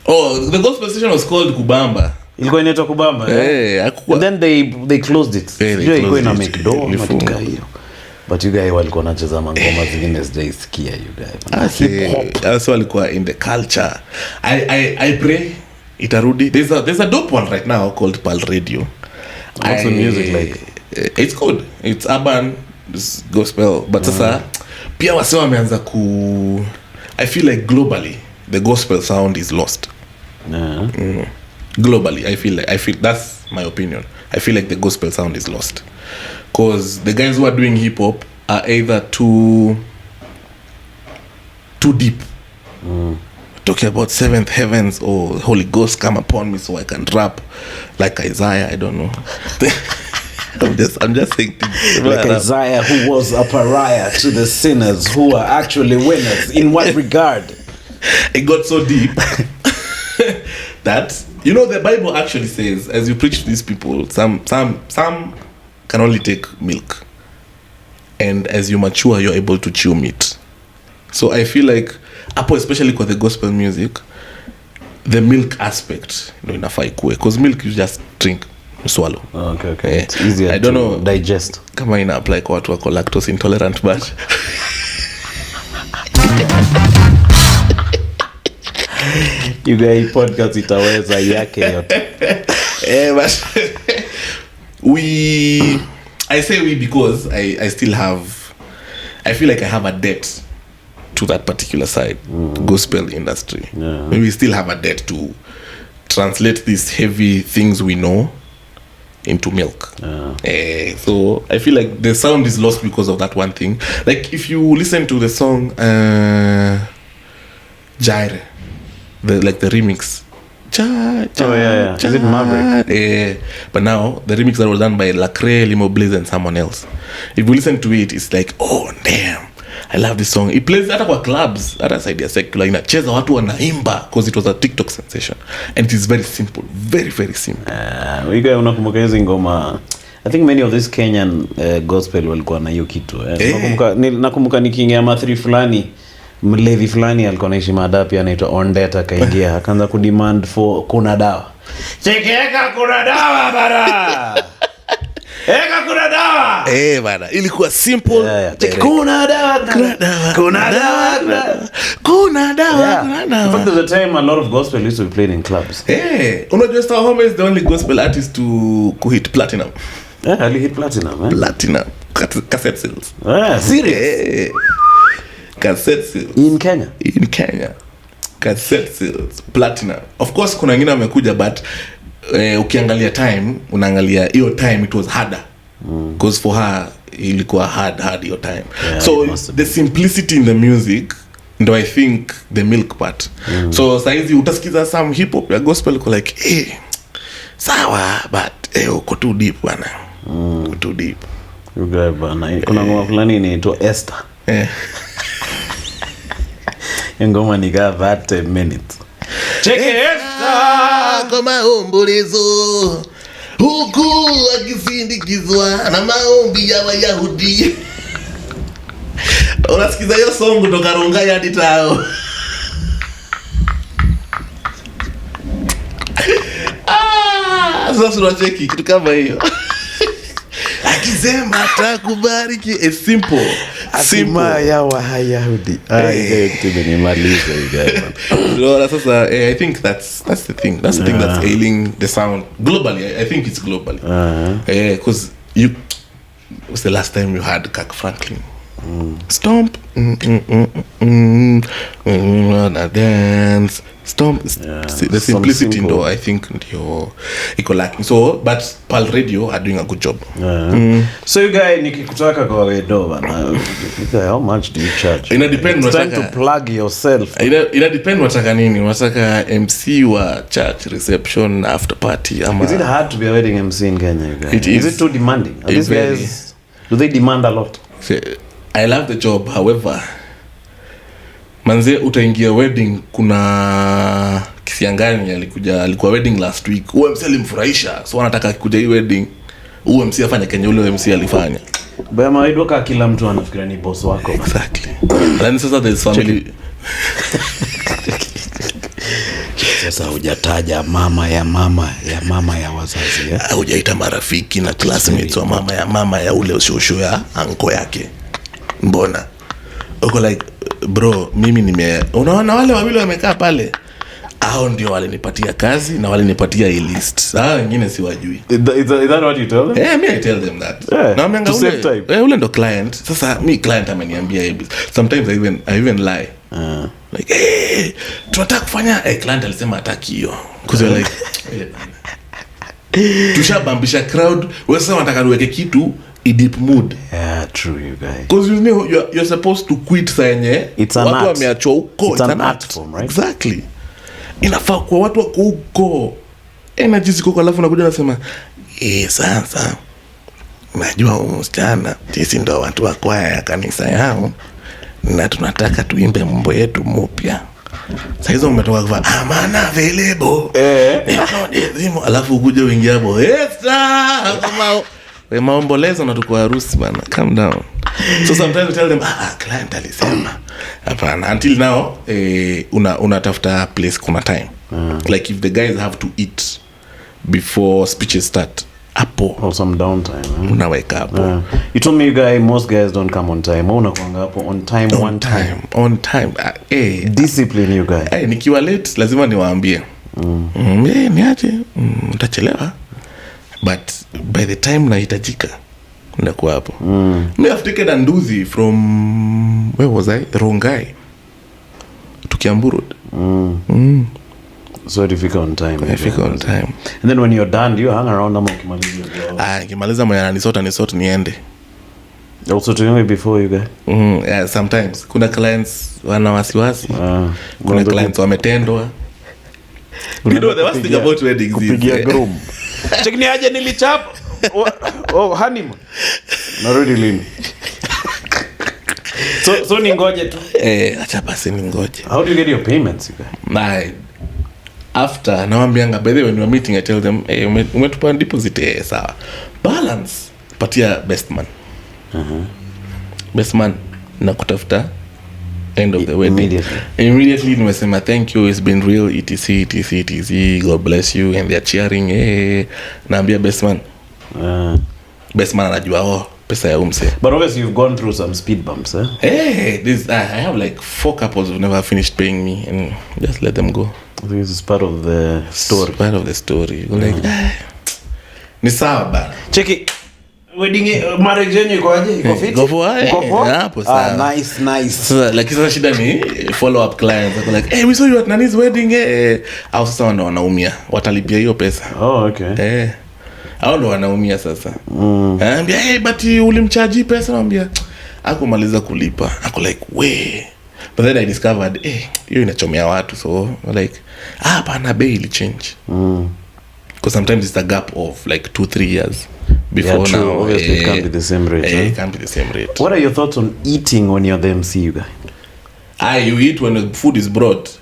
Oh, the gospel station was called Kubamba. Ilikuwa inaitwa Kubamba. And then they closed it. Ilikuwa ina make door matika hiyo. But you guys walikuwa wanacheza mangoma zingine sijaisikia you guys. Hip hop. Also walikuwa in the culture. I pray itarudi. There's a dope one right now called Pal Radio. What's the music like? It's good. It's urban, it's gospel. But sasa pia wase wameanza I feel like globally the gospel sound is lost. Globally, I feel that's my opinion. I feel like the gospel sound is lost because the guys who are doing hip hop are either too deep, talking about seventh heavens or Holy Ghost come upon me so I can rap like Isaiah. I don't know. I'm just saying like Isaiah, who was a pariah to the sinners who are actually winners. In what regard? It got so deep that the Bible actually says, as you preach to these people, some can only take milk, and as you mature, you're able to chew meat. So I feel like, especially with the gospel music, the milk aspect, inafai kuwe, because milk you just drink. Swallow. Okay. It's easier I don't know digest. Kama ina apply kwa watu wako lactose intolerant but you guys podcast itaweza yake yote. But I say we because I still have, I feel like I have a debt to that particular side, gospel industry. Maybe we still have a debt to translate these heavy things we know into milk. So I feel like the sound is lost because of that one thing. Like if you listen to the song Jaire, the remix. Is it Maverick? But now the remix that was done by Lacrae, Limo Blaze and someone else. If you listen to it, it's like, oh damn, I love this song. It plays hata kwa clubs, hata side ya secular, inacheza watu wanaimba because it was a TikTok sensation and it is very simple, very very simple. Wewe unakumbuka hizo ngoma? I think many of this Kenyan gospel walikuwa na hiyo kitu. Nakumbuka nikiingia ma3 fulani, mlevi fulani alikuwa anaishi Madapi anaitwa Ondeta kaingia akaanza kudemand for kuna dawa. Chekeka kuna dawa bara. Eka kuna dawa. Bana, ilikuwa simple. Kuna dawa. In fact, there's a time a lot of gospel used to be played in clubs. Unajua Star Home is the only gospel artist to hit platinum. Ali hit platinum, man. Platinum. Cassette sales. Serious? Cassette sales. In Kenya? In Kenya. Cassette sales. Platinum. Of course, kuna wengine wamekuja but ukiangalia time, unaangalia hiyo time it was harder. Because for her ilikuwa hard your time. So the simplicity in the music ndo I think the milk part. So saizi utasikiza some hip hop ya gospel uko like sawa but uko too deep bana. Uko too deep. You guy bana. Kuna ngoma fulani inaitwa Esther. Ngoma ni got that minute. Check it. Kama ombolezo huku akisindikizwa na maombi ya Wayahudi. Unasikiza hiyo song kutoka Rongai hadi Tao. Sasa tunacheki kitu kama hiyo. Akisema atakubariki. It's simple. Asima ya Wayahudi. Nimaliza you guys. No, sasa I think that's the thing. That's the thing that's ailing the sound globally. I think it's globally. Because what's the last time you had Kirk Franklin? Stomp. Dance. Stomp. The simplicity though, I think ndio iko lacking. So but Pal Radio are doing a good job. So you guys nikikutaka kwa wedo bana, how much do you charge? Ina depend it's time to plug yourself. Ina depend wataka nini? Wataka MC wa church reception after party ama. Is it hard to be a wedding MC in Kenya, you guys? It is. Is it too demanding? Are these guys, do they demand a lot? I love the job, however manze utaingia wedding, kuna Kisiangani alikuwa wedding last week. MC alimfurahisha, so anataka kuja hii wedding MC afanye Kenya ule MC alifanya. Bema idoka kila mtu anafikiria ni boss wako. Exactly. Then sasa there's family. Sasa hujataja mama ya wazazi. Hujaita marafiki na classmates wa mama ya ule shosho ya anko yake. Mbona uko like bro, mimi unaona wale wawili wamekaa pale, hao ndio walinipatia kazi na walinipatia hii list. Wengine siwajui. Is that what you tell them? Me I tell them that. Na mmenga ule ndo client. Sasa mi client ameniambia hivi. Sometimes I even lie. Like tunataka kufanya client alisema hataki hiyo. Because you're like tushabambisha crowd, wewe sasa unataka niweke kitu deep mood. Yeah, true you guys. Because you know you're supposed to quit senye watu wameachwa huko. It's an art form, right? Exactly. Inafaa kwa watu wako huko energy ziko kwa, alafu nakuja nasema sasa najua msichana sisi ndo watu wa kwaya ya kanisa yao na tunataka tuimbe mambo yetu mpya. Sasa hizo umetoka kwa amana available alafu ukuje uingie hapo kama we maombolezo na tuko harusi bana, calm down. So sometimes we tell them client alisema hapana. Until now unatafuta place kuna time. Like if the guys have to eat before speeches start, hapo or some downtime unaweka hapo. You told me you guys, most guys don't come on time. Unakuanga hapo on time, on time. Discipline you guys. Nikiwa late lazima niwaambie niache utachelewa, but by the time nahitajika ndakuwa hapo. Me have taken a nduzi from where was I? Rongai to Kiambu Road. So you fika on time. I fika on time. And then when you're done, do you hang around ama ukimaliza? Nikimaliza mwana nisota niende. Also to me before you guys. Yeah, sometimes kuna clients wana wasiwasi. Kuna clients wametendwa. You know the worst thing about weddings is kupigia groom. Check ni aje nilichapa. Honeymoon. Narudi lini? So ni ngoje tu. Acha basi ni ngoje. How do you get your payments, you guys? After nawaambianga, by the way, when we're meeting I tell them umetupa deposit sawa. Balance patia best man. Best man na kutafuta end of the wedding. Immediately nimesema thank you, it's been real, etc, God bless you, and they're cheering. Naambia best man. Best man anajua pesa ya umse. But obviously you've gone through some speed bumps, I have like 4 couples who never finished paying me and just let them go. I think this is part of the story. Part of the story. Like ni sawa bana. Cheki wedding marriage yenyu iko aje? Iko fit? Go for hapo sawa. Nice. So like sasa shida ni follow up clients. They're like, we saw you at Nani's wedding. Au sasa ndo wanaumia. Watalipia hiyo pesa. Oh, okay. Hao ndo wanaumia sasa. Anambia but ulimcharge pesa, anambia akumaliza kulipa. Ako like but then I discovered hiyo inachomea watu, so like hapana, bei ili change because sometimes it's a gap of like 2-3 years before. True. Now Obviously it can't be the same rate. It can't be the same rate. What are your thoughts on eating when you're the MC, you guy? You eat when the food is brought.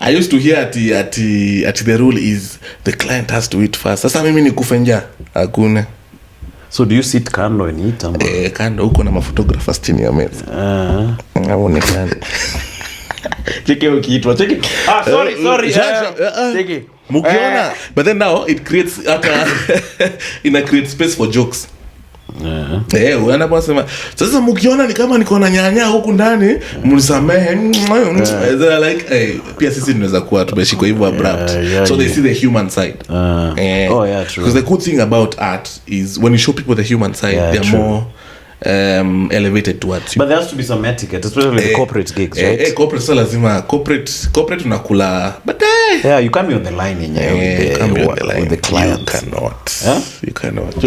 I used to hear at the rule is the client has to eat first. Sasa mimi ni kufenja hakuna. So do you sit kando and eat? Kando huko na maphotographers chini ya meza. Haonekani. Cheke ukiitwa. Cheke. Sorry. Cheke. Mukiona. But then now it creates create space for jokes. Wanasema sasa mukiona ni kama niko na nyanya huku ndani mnisamehe. Like pia sisi tunaweza kuwa tumeshikwa hivyo abrupt. So they see the human side. True. Because the good thing about art is when you show people the human side, they're more elevated towards you. But there has to be some etiquette, especially the corporate gigs, right? Corporate so lazima corporate unakula, but you can't be on the line in with the client. You cannot.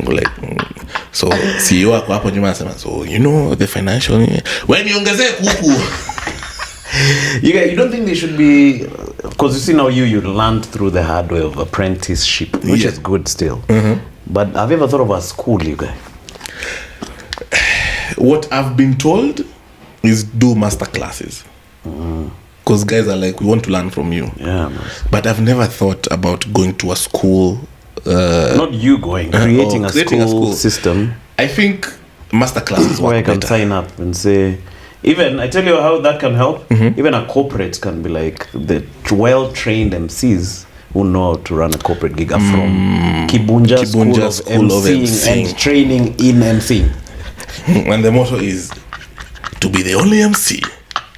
Like so CEO wako hapo nyuma anasema, so you know the financial when niongezee kuku. You don't think they should be, because you see now you learned through the hard way of apprenticeship, which is good still. But have you ever thought of a school, you guys? What I've been told is do master classes. Because guys are like, we want to learn from you. Yeah, man. But I've never thought about going to a school. Not you going, creating a school system. I think master classes where I can better. sign up and say, even I tell you how that can help. Even a corporate can be like the well-trained MCs who know how to run a corporate gig from Kibunjah school of emceeing and training in emceeing. And the motto is to be the only MC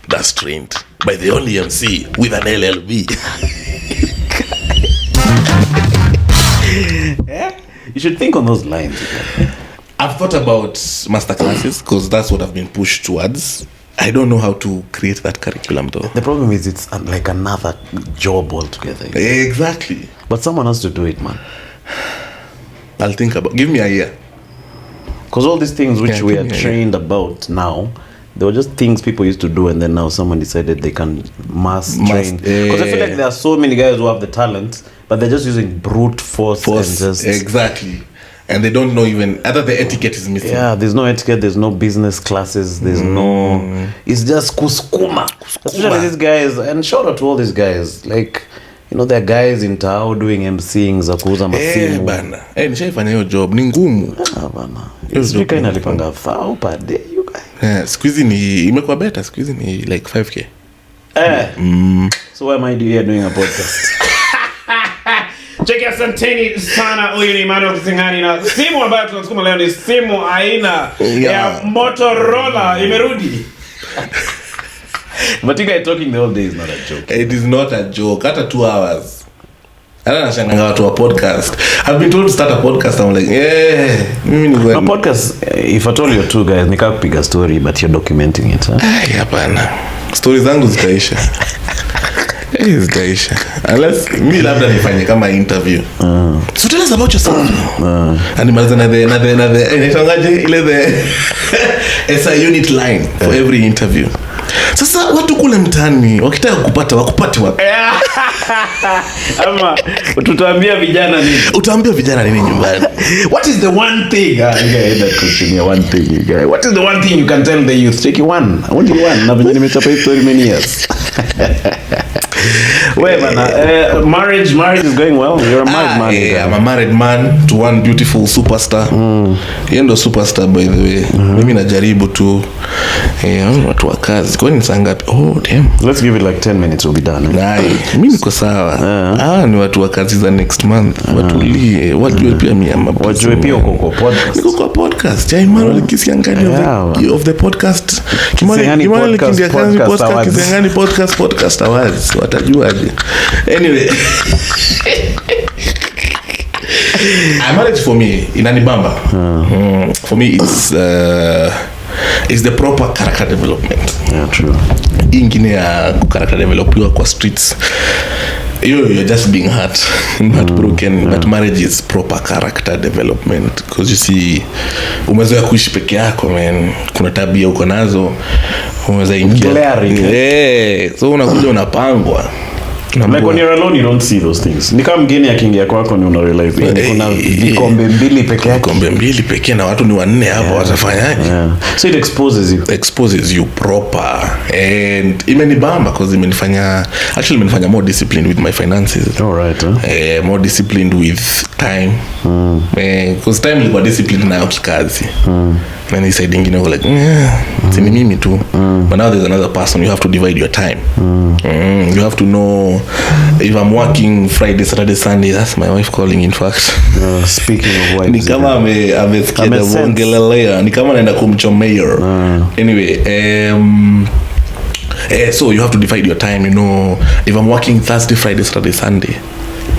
that's trained by the only MC with an LLB. You should think on those lines. I've thought about master classes because that's what I've been pushed towards. I don't know how to create that curriculum though. The problem is it's like another job altogether. Exactly. But someone has to do it, man. I'll think about. Give me a year. Because all these things which we are trained about now, they were just things people used to do, and then now someone decided they can mass train. Because I feel like there are so many guys who have the talent, but they're just using brute force and just... Exactly. And they don't know even... Either the etiquette is missing. Yeah, there's no etiquette, there's no business classes, there's no... It's just kuskuma. Especially these guys, and shout out to all these guys. Like, you know, there are guys in Tao doing emceeing za kuuza masimu. Bana. Nishaifanya hiyo job. Ni ngumu. Bana. Speaker inalipanga fao per day, you guys. Siku hizi ni... Imekuwa better. Siku hizi ni like 5K. So why am I here doing a podcast? Check out asanteni sana. Huyu ni Emmanuel Kisingani na simu ambayo tunasukuma leo ni simu aina ya Motorola imerudi. But you guys talking the whole day is not a joke. It is not a joke. Hata 2 hours. Hata nashanganga watu wa podcast. I've been told to start a podcast. I'm like, mimi ni A podcast, if I told you two guys, nika kupiga story, but you're documenting it. Hapana. Stories zangu zitaisha. Zitaisha. Unless mi labda nifanye kama interview. So tell us about yourself. And imaliza na the inaitwangaje ile the SI unit line for every interview. Sasa watu kule mtaani wakitaka kupata wakupate wapi? Ama tutaambia vijana nini? Utaambia vijana nini nyumbani? What is the one thing? You guys that question one thing, you guys. What is the one thing you can tell the youth? Take one. Only one. Na venye nimechapa hii story many years. Wait, man. Marriage is going well. You're a married man. Yeah, I'm a married man to one beautiful superstar. Yeye ndo superstar by the way. Mimi najaribu tu watu wa kazi. Kwa nini saa ngapi? Oh damn. Let's give it like 10 minutes, we'll be done. Mimi niko sawa. Ni watu wa kazi za next month. Watulie. Wajue pia mimi ama. Wajue pia uko podcast. Niko kwa podcast. Ya Emmanuel Kisingani of the podcast. Emmanuel Kisingani podcast awards. Watajuaje? Anyway. Marriage for me inanibamba. For me it's the proper character development. Yeah, true. Ingine ya character developiwa kwa streets. you're just being hurt and heartbroken. But marriage is proper character development, because you see umezoea kuishi peke yako, man. Kuna tabia uko nazo umeweza ingia, so unakuja unapangwa. Like when you're alone, you don't see those things. Ni kama mgeni akiingia kwako ni una realize kuna vikombe mbili peke yake. Vikombe mbili pekee na watu ni wanne hapo, watafanyaje? So it exposes you proper. And imenibamba because imenifanya more disciplined with my finances. All right. More disciplined with time. Because time ilikuwa disciplined nayo kikazi. And he said, you know, like, sini mimi tu. But now there's another person. You have to divide your time. You have to know if I'm working Friday, Saturday, Sunday. That's my wife calling, in fact. Speaking of wives, ni kama amesikia bongelelea, ni kama naenda kumchomea. Anyway, so you have to divide your time. You know, if I'm working Thursday, Friday, Saturday, Sunday,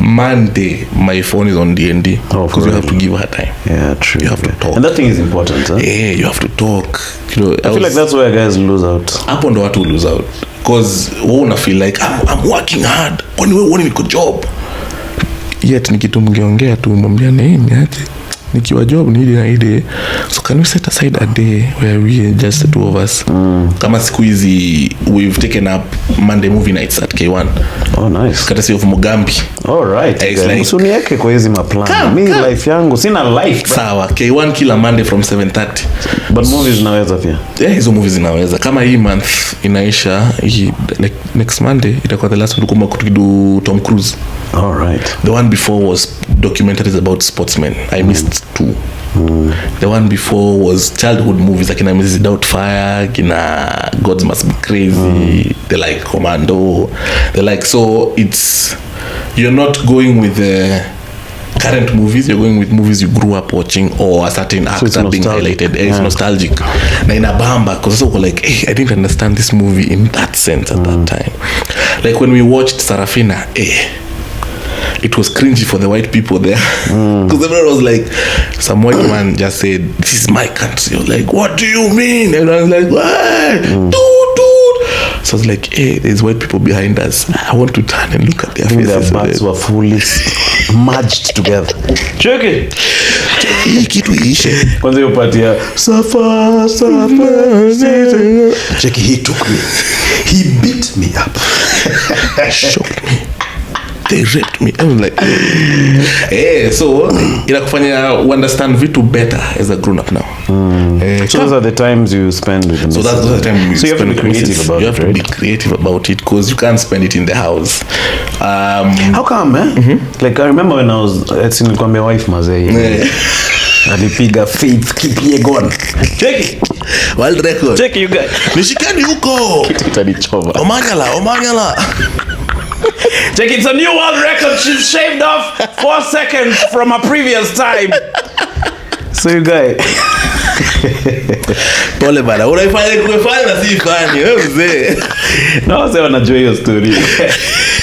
Monday my phone is on D&D, because you have to give her time. Yeah, true. You have to talk, and that thing is important, huh? Yeah, you have to talk. You know, I feel like that's where guys lose out. Hapo ndo watu lose out, because wewe una feel like I'm working hard, kwani wewe uone niko job, yet nikitu mngeongea tu mwambia nini aje nikiwa job ni ile, so can we set aside a day where we just the two of us? Kama siku hizi we've taken up Monday movie nights at K1. Oh, nice. Courtesy of Mugambi. All right. Usunieke kwa hizi maplan. Mimi life yangu sina life. Sawa, K1 kila Monday from 7:30. But movies naweza pia. Yeah, hizo movies zinaweza. Kama hii month inaisha, like next Monday itakuwa the last one kutukidu Tom Cruise. All right. The one before was documentaries about sportsmen. I missed 2. The one before was childhood movies like Mrs. Doubtfire, Gods Must Be Crazy, they like Commando, they like, so it's, you're not going with the current movies, you're going with movies you grew up watching or a certain actor being highlighted. It's nostalgic. Na inabamba because also like, hey, I didn't understand this movie in that sense at that time. Like when we watched Sarafina, it was cringy for the white people there, because everyone was like, some white man just said, "This is my country." I was like, "What do you mean?" And I was like, "What? Dude." So I was like, "Hey, there's white people behind us. I want to turn and look at their faces." Their butts were fully merged together. Check it. Hii kitu ishe. Kwanza hiyo part ya Safa. Check, he took me. He beat me up. Shocked me. They raped me. I was like, so inakufanya understand vitu better as a grown up now. So those are the times you spend with them. So that's the time you have to be creative about it. You have to be creative about it, because you can't spend it in the house. How come, Like I remember when I was at my wife mazee. Alipiga Faith Kipyegon. Check it. World record. Check you guys. Nishikani huko. Kitanichoma. Omanyala. Check, it's a new world record. She's shaved off 4 seconds from a previous time. So you guys. Pole bana. Unaifanya na si ifanye. Wewe mzee. Na wase wanajua hiyo story.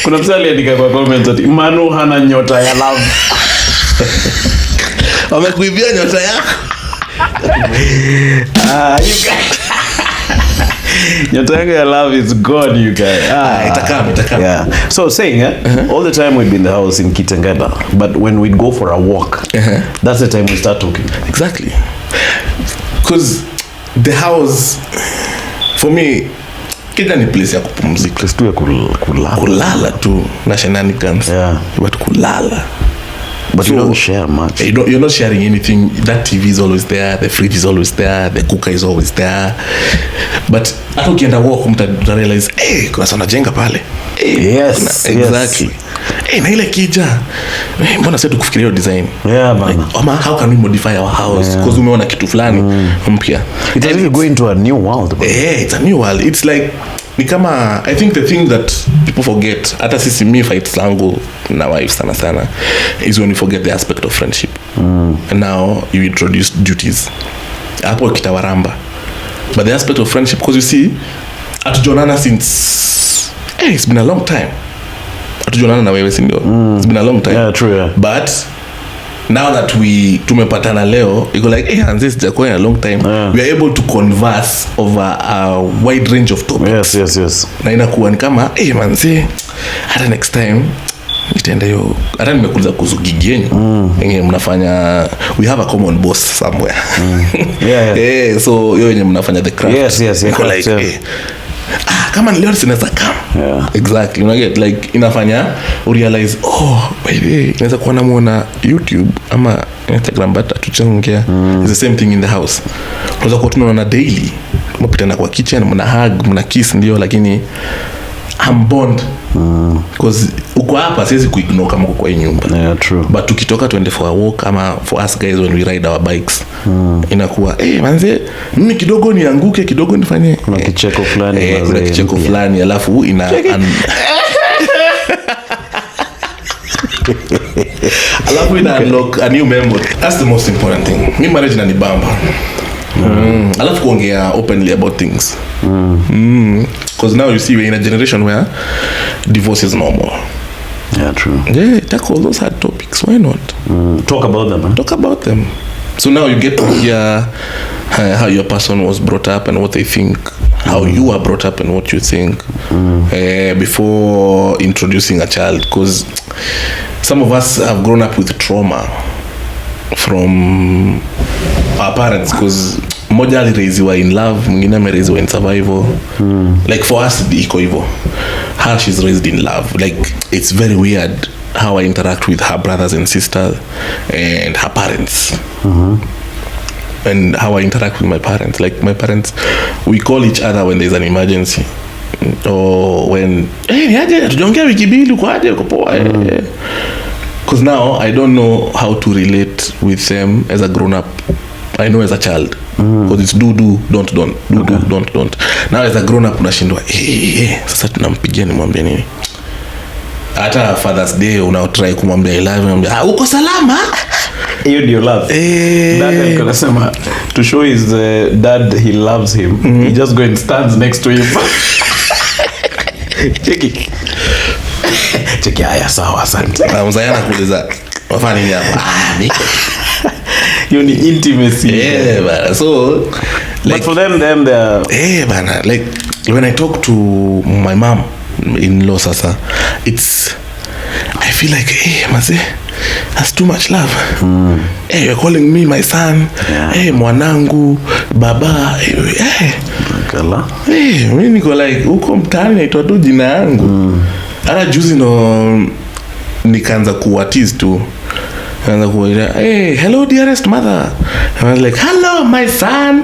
Kuna mtu aliandika kwa comment ati Manu hana nyota ya love. Wamekuibia nyota yako. You guys. Nyota yako ya love is gone, you guys. Itakam. Yeah. So saying, all the time we'd be in the house in Kitengela, but when we'd go for a walk, that's the time we start talking. Exactly. Because the house, for me, kila ni place ya kupumzika. Place tu ya kulala tu na shenanigans. Yeah. But kulala. But you don't share much. You're not sharing anything. That TV is always there. The fridge is always there. The cooker is always there. But hata ukienda walk mta realize, kuna sana jenga pale. Yes. Exactly. Na ile kija. Mbona sasa tukufikiria design? Yeah, bana. Ama how can we modify our house? Because umeona kitu fulani mpya. It's really going into a new world. It's a new world. It's like ni kama, I think the thing that people forget, hata sisi mi fights zangu na wife sana is when you forget the aspect of friendship. And now you introduce duties hapo kitawaramba, but the aspect of friendship, because you see hatujonana since it's been a long time. Hatujonana na wewe sindio? It's been a long time. Yeah, true, yeah. But now that tumepatana leo, you go like, hey, and this Jacoy in a long time, we are able to converse over a wide range of topics. Yes. Na inakuwa ni kama, hey man, say hata next time nitaenda hiyo, hata nimekuuliza kuhusu gig yenu yenye mnafanya, we have a common boss somewhere. Yeah. So hiyo yenye mnafanya the craft. Yes. Like, hey, kama leo sinaweza kama. Yeah. Exactly. You get like inafanya realize, by the way, inaweza kuwa namuona YouTube ama Instagram, but atuchongea. It's the same thing in the house. Unaweza kuwa tunaona daily, tumepitana kwa kitchen, mna hug, mna kiss, ndio, lakini I'm bond. Because uko hapa siwezi kuignore kama uko kwa nyumba. Yeah, true. But tukitoka tuende for a walk ama for us guys when we ride our bikes, inakuwa manze, mimi kidogo nianguke, kidogo nifanye kuna kicheko fulani, kuna kicheko fulani, alafu alafu ina unlock a new memory. That's the most important thing. Mimi marriage inanibamba. Alafu kuongea openly about things. Because now you see we're in a generation where divorce is normal. Yeah, true. Yeah, tackle those hard topics. Why not? Talk about them. Talk about them. So now you get to hear how your person was brought up and what they think, how you are brought up and what you think, before introducing a child. Because some of us have grown up with trauma from our parents, because mmoja aliraisiwa in love, mwingine amereisiwa in survival. Like for us iko hivyo, her she's raised in love. Like it's very weird how I interact with her brothers and sisters and her parents. And how I interact with my parents. Like my parents, we call each other when there's an emergency, or when niaje tujaongea wiki mbili uko aje uko poa. Because now I don't know how to relate with them as a grown up. I know as a child, because it's do don't don't. Now as a grown up unashindwa sasa tunampigia nimwambie nini. Hata Father's Day unaotry kumwambia I love you, unamwambia uko salama. Hiyo ndio love. Dad alikuwa anasema to show his dad he loves him, he just go and stands next to him. Cheki haya, sawa, asante. Na mzayana kuuliza wafanya nini hapa? You need intimacy. Yeah, but so like, but for them they are bana, like when I talk to my mom in law sasa, I feel like maze, that's too much love. You're calling me my son. Mwanangu, baba. Kala. Mimi niko like uko mtaani naitwa tu jina yangu. Hata juzi no nikaanza kuwatiz tu. Kaanza kuwaita, hello dearest mother. I was like, hello my son.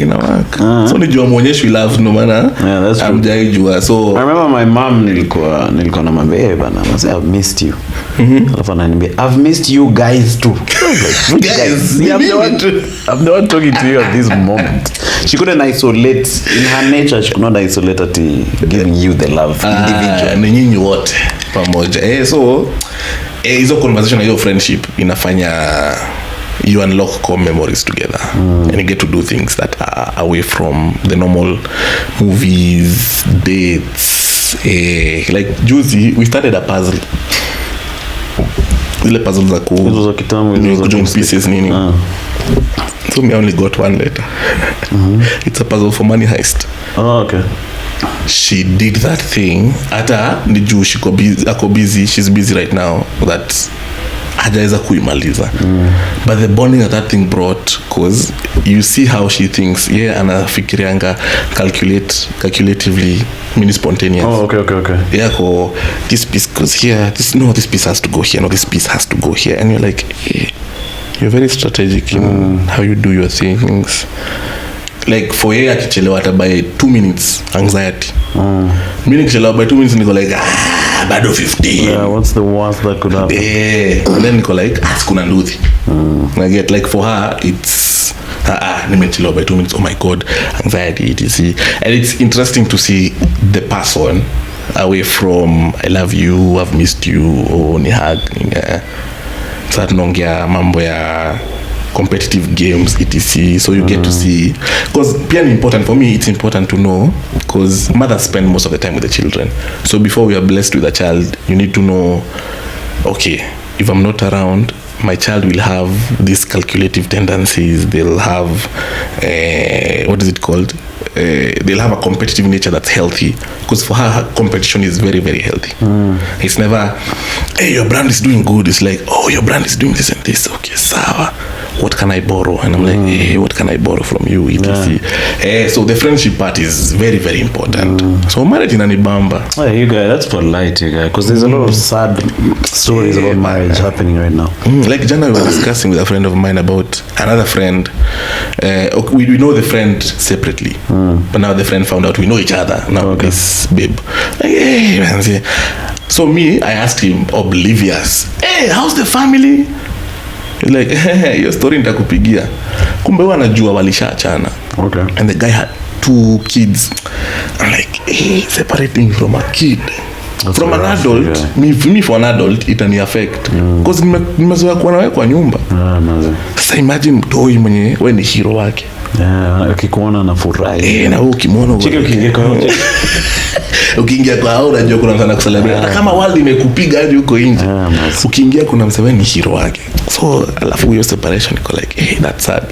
Inawaka. So nijua muonyesho love no maana. Yeah, that's true. Amjaijua. So I remember my mom nilikuwa namwambia bana, I've missed you. Alafu ananiambia I've missed you guys too. Guys, I'm the one talking to you at this moment. She couldn't isolate, in her nature she could not isolate at giving you the love individual. Ni nyinyi wote pamoja. So hizo conversation, hiyo friendship inafanya you unlock core memories together, and you get to do things that are away from the normal movies, dates. Like juzi we started a puzzle. Ile puzzle za Hizo za kitambo, hizo join pieces nini. So me only got one letter. It's a puzzle for money heist. Oh, okay. She did that thing. Hata ni juu ako busy, she's busy right now, that hajaweza kuimaliza. But the bonding that thing brought, cause you see how she thinks. Anafikirianga calculatively, mini spontaneous. Oh, okay. This piece goes here, this piece has to go here, no, this piece has to go here. And you're like, you're very strategic in how you do your things. Like for yeye akichelewa hata by 2 minutes anxiety. Mimi nikichelewa by 2 minutes niko like bado 15. Yeah, what's the worst that could happen? And then niko like sikuna nduthi. I get like for her it's nimechelewa by 2 minutes, oh my god, anxiety etc. And it's interesting to see the person away from I love you, I've missed you, or ni hug. Sasa tunaongea mambo ya competitive games etc. So you get to see, because pia ni important for me, it's important to know, because mothers spend most of the time with the children. So before we are blessed with a child, you need to know, okay, if I'm not around, my child will have these calculative tendencies. They'll have what is it called? They'll have a competitive nature that's healthy, because for her competition is very, very healthy. It's never, hey, your brand is doing good. It's like, oh, your brand is doing this and this. Okay, sawa. What can I borrow? And I'm like, hey, what can I borrow from you? etc. So the friendship part is very, very important. So marriage in Anibamba. Hey, you guys, that's polite, you guys, because there's a lot of sad stories about marriage happening right now. Like Jana, we were discussing with a friend of mine about another friend. We know the friend separately, but now the friend found out we know each other. Now this babe, like, hey, man, see. So me, I asked him, oblivious, hey, how's the family? He's like, hey, your story nitakupigia. Kumbe wanajua walishaachana. Okay. And the guy had 2 kids. I'm like, hey, separating from a kid. That's from an adult, me for an adult, it can affect. Because nimezoea kuwa nawe kwa nyumba. Sasa imagine mtoi mwenye wewe ni hero wake. Akikuona na furahi. Na wewe ukimwona ukiingia kwa hao unajua kuna mtu anakusalimia. Hata kama world imekupiga hadi huko nje. Ukiingia kuna msema ni hero wake. So alafu hiyo separation iko like, hey, that's sad.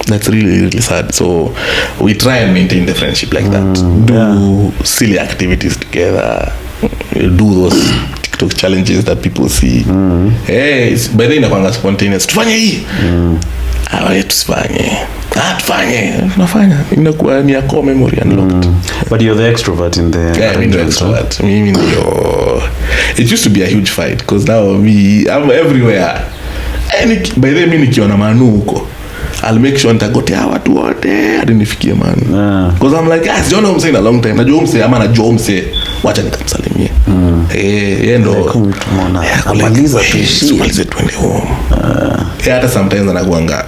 That's really, really sad. So we try and maintain the friendship like that. Do silly activities together. Do those TikTok challenges that people see. Hey, by then inakuwa spontaneous. Tufanye hii. Tusifanye. Tunafanya. Inakuwa ni yako memory unlocked. But you're the extrovert in the... Yeah, I'm the extrovert. Mimi ndio... It used to be a huge fight, because now I'm everywhere. By then mimi nikiona Manu huko, I'll make sure nitagotea watu wote hadi nifikie Manu. Because I'm like, yes, don't know in a long time. Najua mse ama najua mse, wacha nikamsalimie. Yeye ndo amaliza twende home. Hata sometimes anakuanga,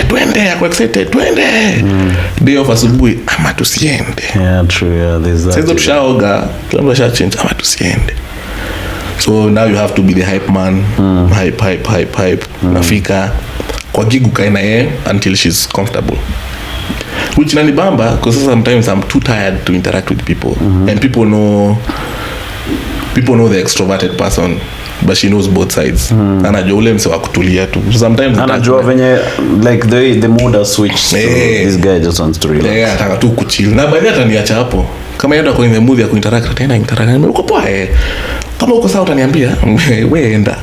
twende, ako excited, twende. Day off asubuhi, ama tusiende. Yeah, true, yeah, there's that. Sasa tushaoga, kila mtu asha-change, ama tusiende. So now you have to be the hype man. Hype. Nafika kwa gigu kaina ye until she's comfortable. Which nanibamba, because sometimes I'm too tired to interact with people. And people know the extroverted person, but she knows both sides. Anajua ule mse wa kutulia tu. Sometimes anajua venye like the mood has switched. This guy just wants to relax. Yeah, ataka tu kuchill. Na baadaye ataniacha hapo. Kama yeye ndo kwa the mood ya kuinteract, tena interact. Uko poa kama uko sawa utaniambia, wewe enda.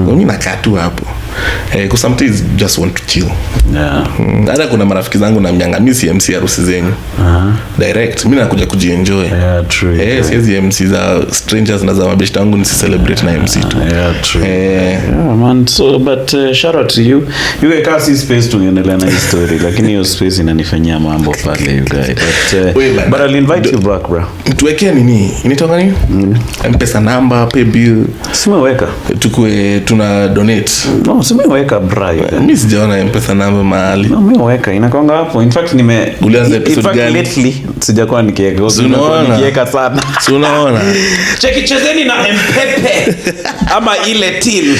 Mimi nakaa tu hapo. Because sometimes just want to chill. Yeah. Hata kuna marafiki zangu na mnyanga mimi si MC harusi zenyu. Direct mimi nakuja kujienjoy. Yeah, true. Siwezi MC za strangers na za mabeshte wangu nisi celebrate na MC tu. Yeah, true. Yeah, man. So but shout out to you. You guys can't see space to endelea na story, lakini hiyo space inanifanyia mambo pale you guys. But I'll invite you back, bro. Tuwekea nini? Initoka nini? M-Pesa number, pay bill. Simeweka. Tukue tuna donate. No, simeweka bra. Mimi sijaona M-Pesa number mahali. No, nimeweka. Inakonga hapo. In fact ulianza episode gani? Lately sijakuwa nikiweka. Nikiweka sana. Si unaona? Chezeni na M-Pepe. Ama ile till.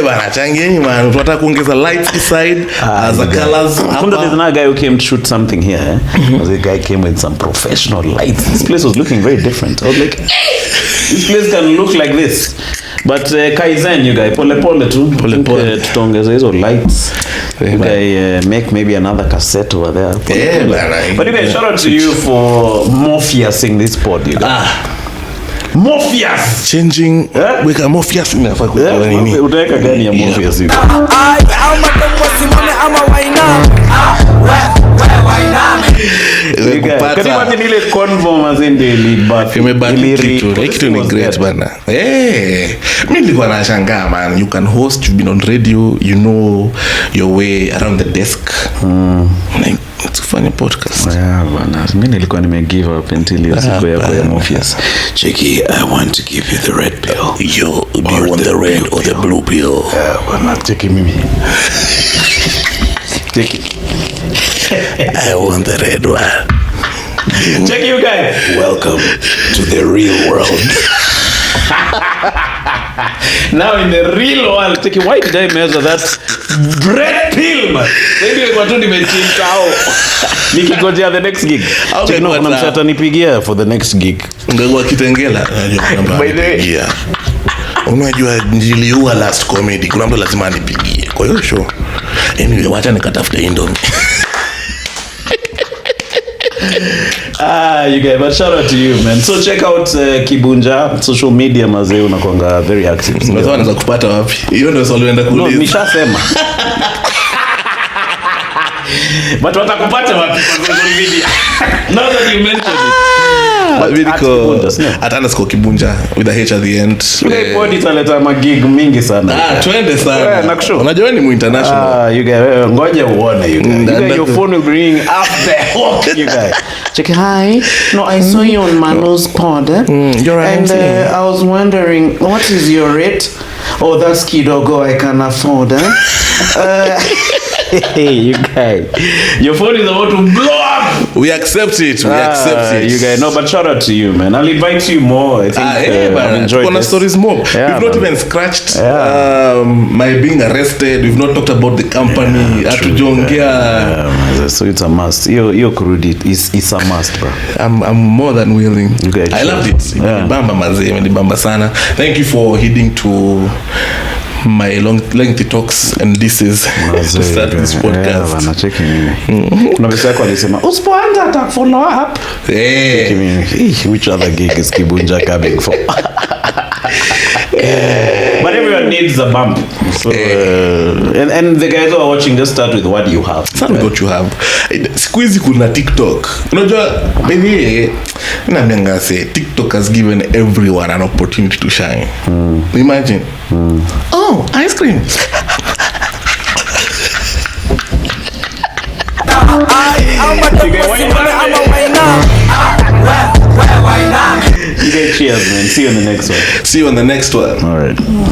Bana changieni man. Tunataka kuongeza lights beside as a colors. There's another guy who came to shoot something here. The guy came with some professional lights. This place was looking very different. I was like, this place can look like this. But Kaizen, you guys, pole tu. Tutongeza hizo lights. You guys make maybe another cassette over there. But you guys, shout out to you for morphiasing this pod, you guys. Morpheus changing weka Morpheus inafaa kuwa nini? Utaweka gani ya Morpheus hivi? Ama simame ama waina. Kati ile convo mazende lead imebadilika kitu ni great bana. Mimi nilikuwa nashangaa man, you can host, you've been on radio, you know your way around the desk. Tufanye podcast. Yeah bana, mimi nilikuwa give up until you siku yako ya Morpheus. Checky, I want to give you the red pill. You do you want the red or the blue pill? Bana, checky mimi. Checky. I want the red one. Check you guys. Welcome to the real world. Now in the real world, why did I measure that red pill, man? Maybe kwa tu nimechinta au nikigojea the next gig. Kuna msata nipigia for the next gig. Ngwa Kitengela. By the way, Unajua niliua last comedy, kuna mtu lazima anipigie kwa hiyo show. Anyway, wacha nikatafute Indomie. You guys, but shout out to you, man. So check out Kibunjah social media, mazee, unakuanga very active. Unaweza wanaweza kupata wapi? Hiyo ndio swali unaenda kuuliza. No, nishasema. But watakupata wapi kwa social media? Now that you mentioned it. Atana siko Kibunjah with a H at the end. Okay, pod italeta magig mingi sana. Twende sana. Yeah, nakusho. Unajua ni mu international. You guys, ngoja uone you guys. Your phone will bring up the hook, you guys. Check it. Hi. No, I saw you on Manu's pod. You're right. And I was wondering, what is your rate? Oh, that's kidogo, I can afford. Hey, you guys. Your phone is about to blow up. We accept it. We accept it. You guys, no, but shout out to you, man. I'll invite you more. I think I've enjoyed this. Stories more. Yeah, we've not even scratched my being arrested. We've not talked about the company. So it's a must. Your kurudi is a must, bro. I'm more than willing. Okay, I loved it. Bamba mazee, bamba sana. Thank you for heeding to my lengthy talks and this is to start this podcast. Bana cheki mimi. Kuna pesa yako alisema usipoanza ata follow up. Cheki mimi. Which other gig is Kibunjah coming for? But everyone needs a bump. So, and the guys who are watching, just start with what you have. Start with what you have. Siku hizi kuna TikTok. Unajua baby naambia say TikTok has given everyone an opportunity to shine. Imagine. Oh, ice cream. You get cheers, man. See you on the next one. See you on the next one. All right.